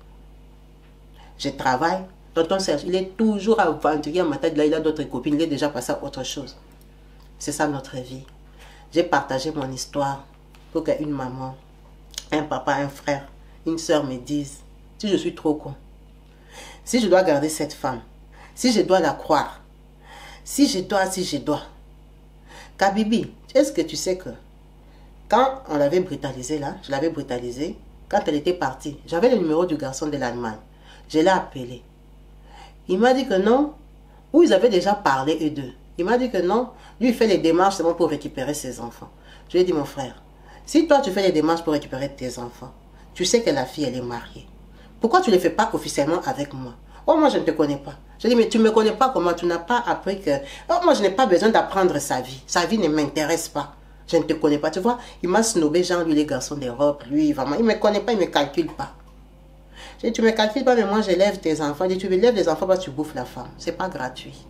Je travaille. Tonton Serge, il est toujours aventurier à ma tête. Là, il a d'autres copines. Il est déjà passé à autre chose. C'est ça notre vie. J'ai partagé mon histoire pour qu'une maman, un papa, un frère, une soeur me disent si je suis trop con, si je dois garder cette femme, si je dois la croire, si je dois. Kabibi, est-ce que tu sais que quand on l'avait brutalisée là, je l'avais brutalisée, quand elle était partie, j'avais le numéro du garçon de l'Allemagne. Je l'ai appelé. Il m'a dit que non, ou ils avaient déjà parlé eux deux. Il m'a dit que non, lui il fait les démarches seulement pour récupérer ses enfants. Je lui ai dit mon frère, si toi tu fais les démarches pour récupérer tes enfants, tu sais que la fille elle est mariée. Pourquoi tu ne les fais pas officiellement avec moi? Oh moi je ne te connais pas. Je lui ai dit mais tu ne me connais pas comment, tu n'as pas appris que... Oh moi je n'ai pas besoin d'apprendre sa vie. Sa vie ne m'intéresse pas. Je ne te connais pas. Tu vois, il m'a snobé genre lui les garçons d'Europe, lui vraiment, il ne me connaît pas, il ne me calcule pas. Je dis, tu ne me calcules pas, mais moi j'élève tes enfants. Je dis, tu élèves les enfants parce que tu bouffes la femme. Ce n'est pas gratuit.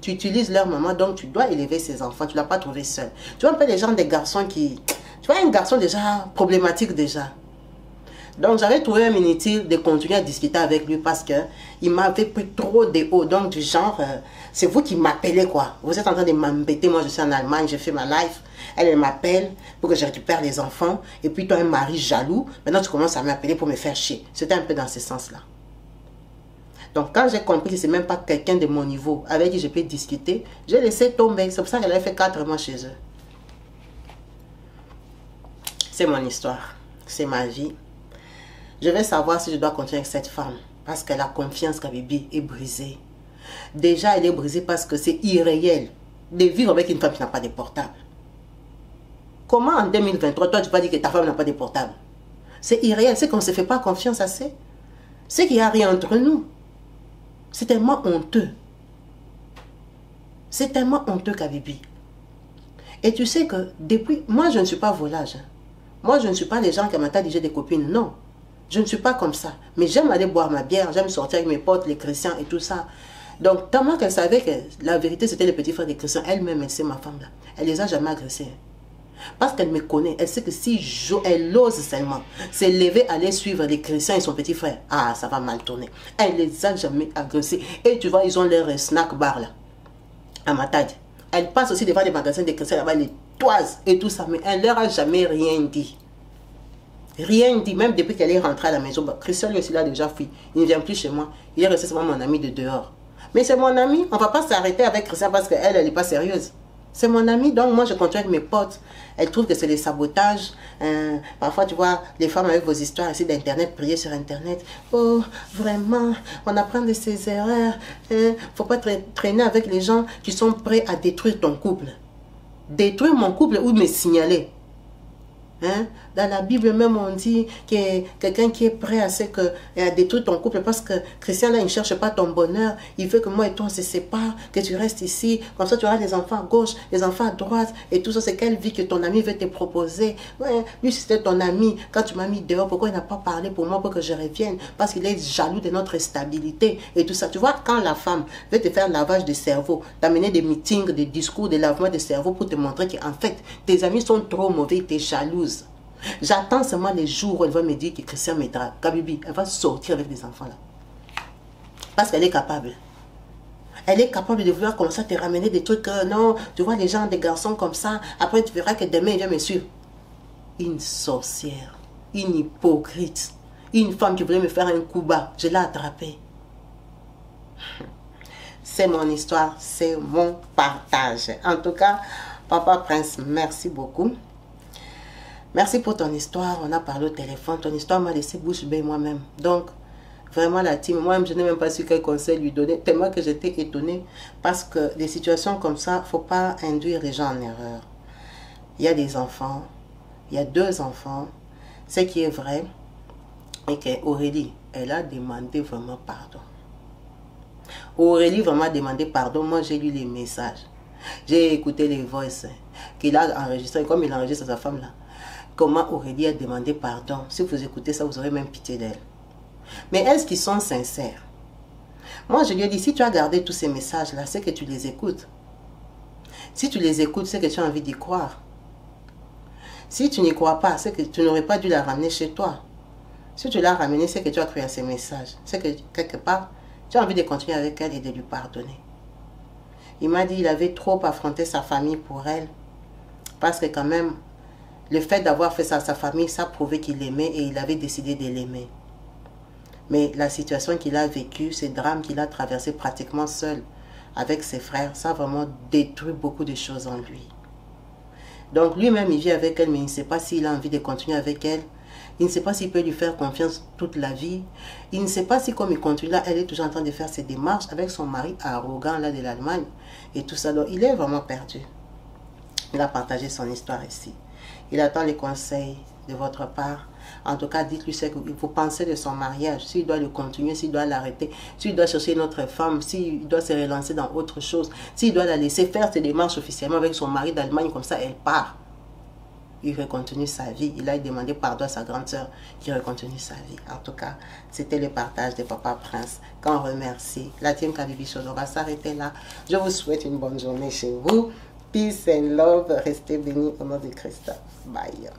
Tu utilises leur maman, donc tu dois élever ses enfants. Tu ne l'as pas trouvé seul. Tu vois un peu les gens des garçons qui... Tu vois un garçon déjà problématique déjà. Donc j'avais trouvé un inutile de continuer à discuter avec lui parce qu'il m'avait pris trop de haut. Donc du genre, c'est vous qui m'appelez quoi. Vous êtes en train de m'embêter. Moi je suis en Allemagne, je fais ma life. Elle m'appelle pour que je récupère les enfants. Et puis toi un mari jaloux. Maintenant tu commences à m'appeler pour me faire chier. C'était un peu dans ce sens-là. Donc quand j'ai compris que ce n'est même pas quelqu'un de mon niveau avec qui je peux discuter, j'ai laissé tomber. C'est pour ça qu'elle avait fait 4 mois chez eux. C'est mon histoire. C'est ma vie. Je vais savoir si je dois continuer avec cette femme. Parce que la confiance qu'Abibi est brisée. Déjà, elle est brisée parce que c'est irréel de vivre avec une femme qui n'a pas de portable. Comment en 2023, toi, tu vas dire que ta femme n'a pas de portable? C'est irréel. C'est qu'on ne se fait pas confiance assez. C'est qu'il n'y a rien entre nous. C'est tellement honteux. C'est tellement honteux qu'Abibi. Et tu sais que depuis... Moi, je ne suis pas volage. Moi, je ne suis pas les gens qui m'attendent déjà des copines. Non. Je ne suis pas comme ça. Mais j'aime aller boire ma bière. J'aime sortir avec mes potes, les chrétiens et tout ça. Donc, tellement qu'elle savait que la vérité, c'était les petits frères des chrétiens. Elle-même, elle sait ma femme là. Elle les a jamais agressés. Parce qu'elle me connaît. Elle sait que si elle ose seulement s'élever, aller suivre les chrétiens et son petit frère, ah, ça va mal tourner. Elle les a jamais agressés. Et tu vois, ils ont leur snack bar là. À Matadi. Elle passe aussi devant les magasins des chrétiens là-bas, les toises et tout ça. Mais elle leur a jamais rien dit. Rien dit, même depuis qu'elle est rentrée à la maison. Bah, Christian lui aussi là déjà fui. Il ne vient plus chez moi. Il est resté seulement mon ami de dehors. Mais c'est mon ami. On ne va pas s'arrêter avec Christian parce qu'elle, elle n'est pas sérieuse. C'est mon ami. Donc moi, je continue avec mes potes. Elle trouve que c'est des sabotages. Parfois, tu vois, les femmes avec vos histoires ici d'internet, prier sur internet. Oh, vraiment, on apprend de ses erreurs. Faut pas traîner avec les gens qui sont prêts à détruire ton couple. Détruire mon couple ou me signaler. Hein? Dans la Bible même on dit qu'il y a quelqu'un qui est prêt à détruire ton couple parce que Christian là il ne cherche pas ton bonheur, il veut que moi et toi on se sépare, que tu restes ici, comme ça tu auras des enfants à gauche, des enfants à droite et tout ça. C'est quelle vie que ton ami veut te proposer? Ouais, lui c'était ton ami, quand tu m'as mis dehors, pourquoi il n'a pas parlé pour moi pour que je revienne? Parce qu'il est jaloux de notre stabilité et tout ça. Tu vois, quand la femme veut te faire lavage de cerveau, t'amener des meetings, des discours, des lavements de cerveau pour te montrer qu'en fait tes amis sont trop mauvais, tu es jalouse. J'attends seulement les jours où elle va me dire que Christian me drague. Kabibi, elle va sortir avec des enfants là. Parce qu'elle est capable. Elle est capable de vouloir commencer à te ramener des trucs. Non, tu vois les gens, des garçons comme ça. Après tu verras que demain il vient me suivre. Une sorcière. Une hypocrite. Une femme qui voulait me faire un coup bas. Je l'ai attrapée. c'est mon histoire, c'est mon partage. En tout cas, Papa Prince, merci beaucoup. Merci pour ton histoire. On a parlé au téléphone. Ton histoire m'a laissé bouche bée moi-même. Donc, vraiment la team, moi-même, je n'ai même pas su quel conseil lui donner. Tellement que j'étais étonnée. Parce que des situations comme ça, il ne faut pas induire les gens en erreur. Il y a des enfants. Il y a 2 enfants. Ce qui est vrai, et qu'Aurélie, elle a demandé vraiment pardon. Aurélie vraiment demandé pardon. Moi, j'ai lu les messages. J'ai écouté les voices qu'il a enregistrées, comme il enregistre sa femme là. Comment Aurélie a demandé pardon. Si vous écoutez ça, vous aurez même pitié d'elle. Mais est-ce qu'ils sont sincères? Moi, je lui ai dit, si tu as gardé tous ces messages-là, c'est que tu les écoutes. Si tu les écoutes, c'est que tu as envie d'y croire. Si tu n'y crois pas, c'est que tu n'aurais pas dû la ramener chez toi. Si tu l'as ramenée, c'est que tu as cru à ces messages. C'est que quelque part, tu as envie de continuer avec elle et de lui pardonner. Il m'a dit qu'il avait trop affronté sa famille pour elle. Parce que quand même, le fait d'avoir fait ça à sa famille, ça prouvait qu'il l'aimait et il avait décidé de l'aimer. Mais la situation qu'il a vécue, ces drames qu'il a traversés pratiquement seul avec ses frères, ça a vraiment détruit beaucoup de choses en lui. Donc lui-même, il vit avec elle, mais il ne sait pas s'il a envie de continuer avec elle. Il ne sait pas s'il peut lui faire confiance toute la vie. Il ne sait pas si, comme il continue là, elle est toujours en train de faire ses démarches avec son mari arrogant là de l'Allemagne. Et tout ça. Donc, il est vraiment perdu. Il a partagé son histoire ici. Il attend les conseils de votre part. En tout cas, dites-lui ce qu'il faut penser de son mariage. S'il doit le continuer, s'il doit l'arrêter, s'il doit chercher une autre femme, s'il doit se relancer dans autre chose, s'il doit la laisser faire ses démarches officiellement avec son mari d'Allemagne, comme ça, elle part. Il recontinue sa vie. Il a demandé pardon à sa grande sœur qui recontinue sa vie. En tout cas, c'était le partage de Papa Prince. Qu'on remercie. La team Kalibi Show, on va s'arrêter là. Je vous souhaite une bonne journée chez vous. Peace and love. Restez bénis au nom de Christ. Bye.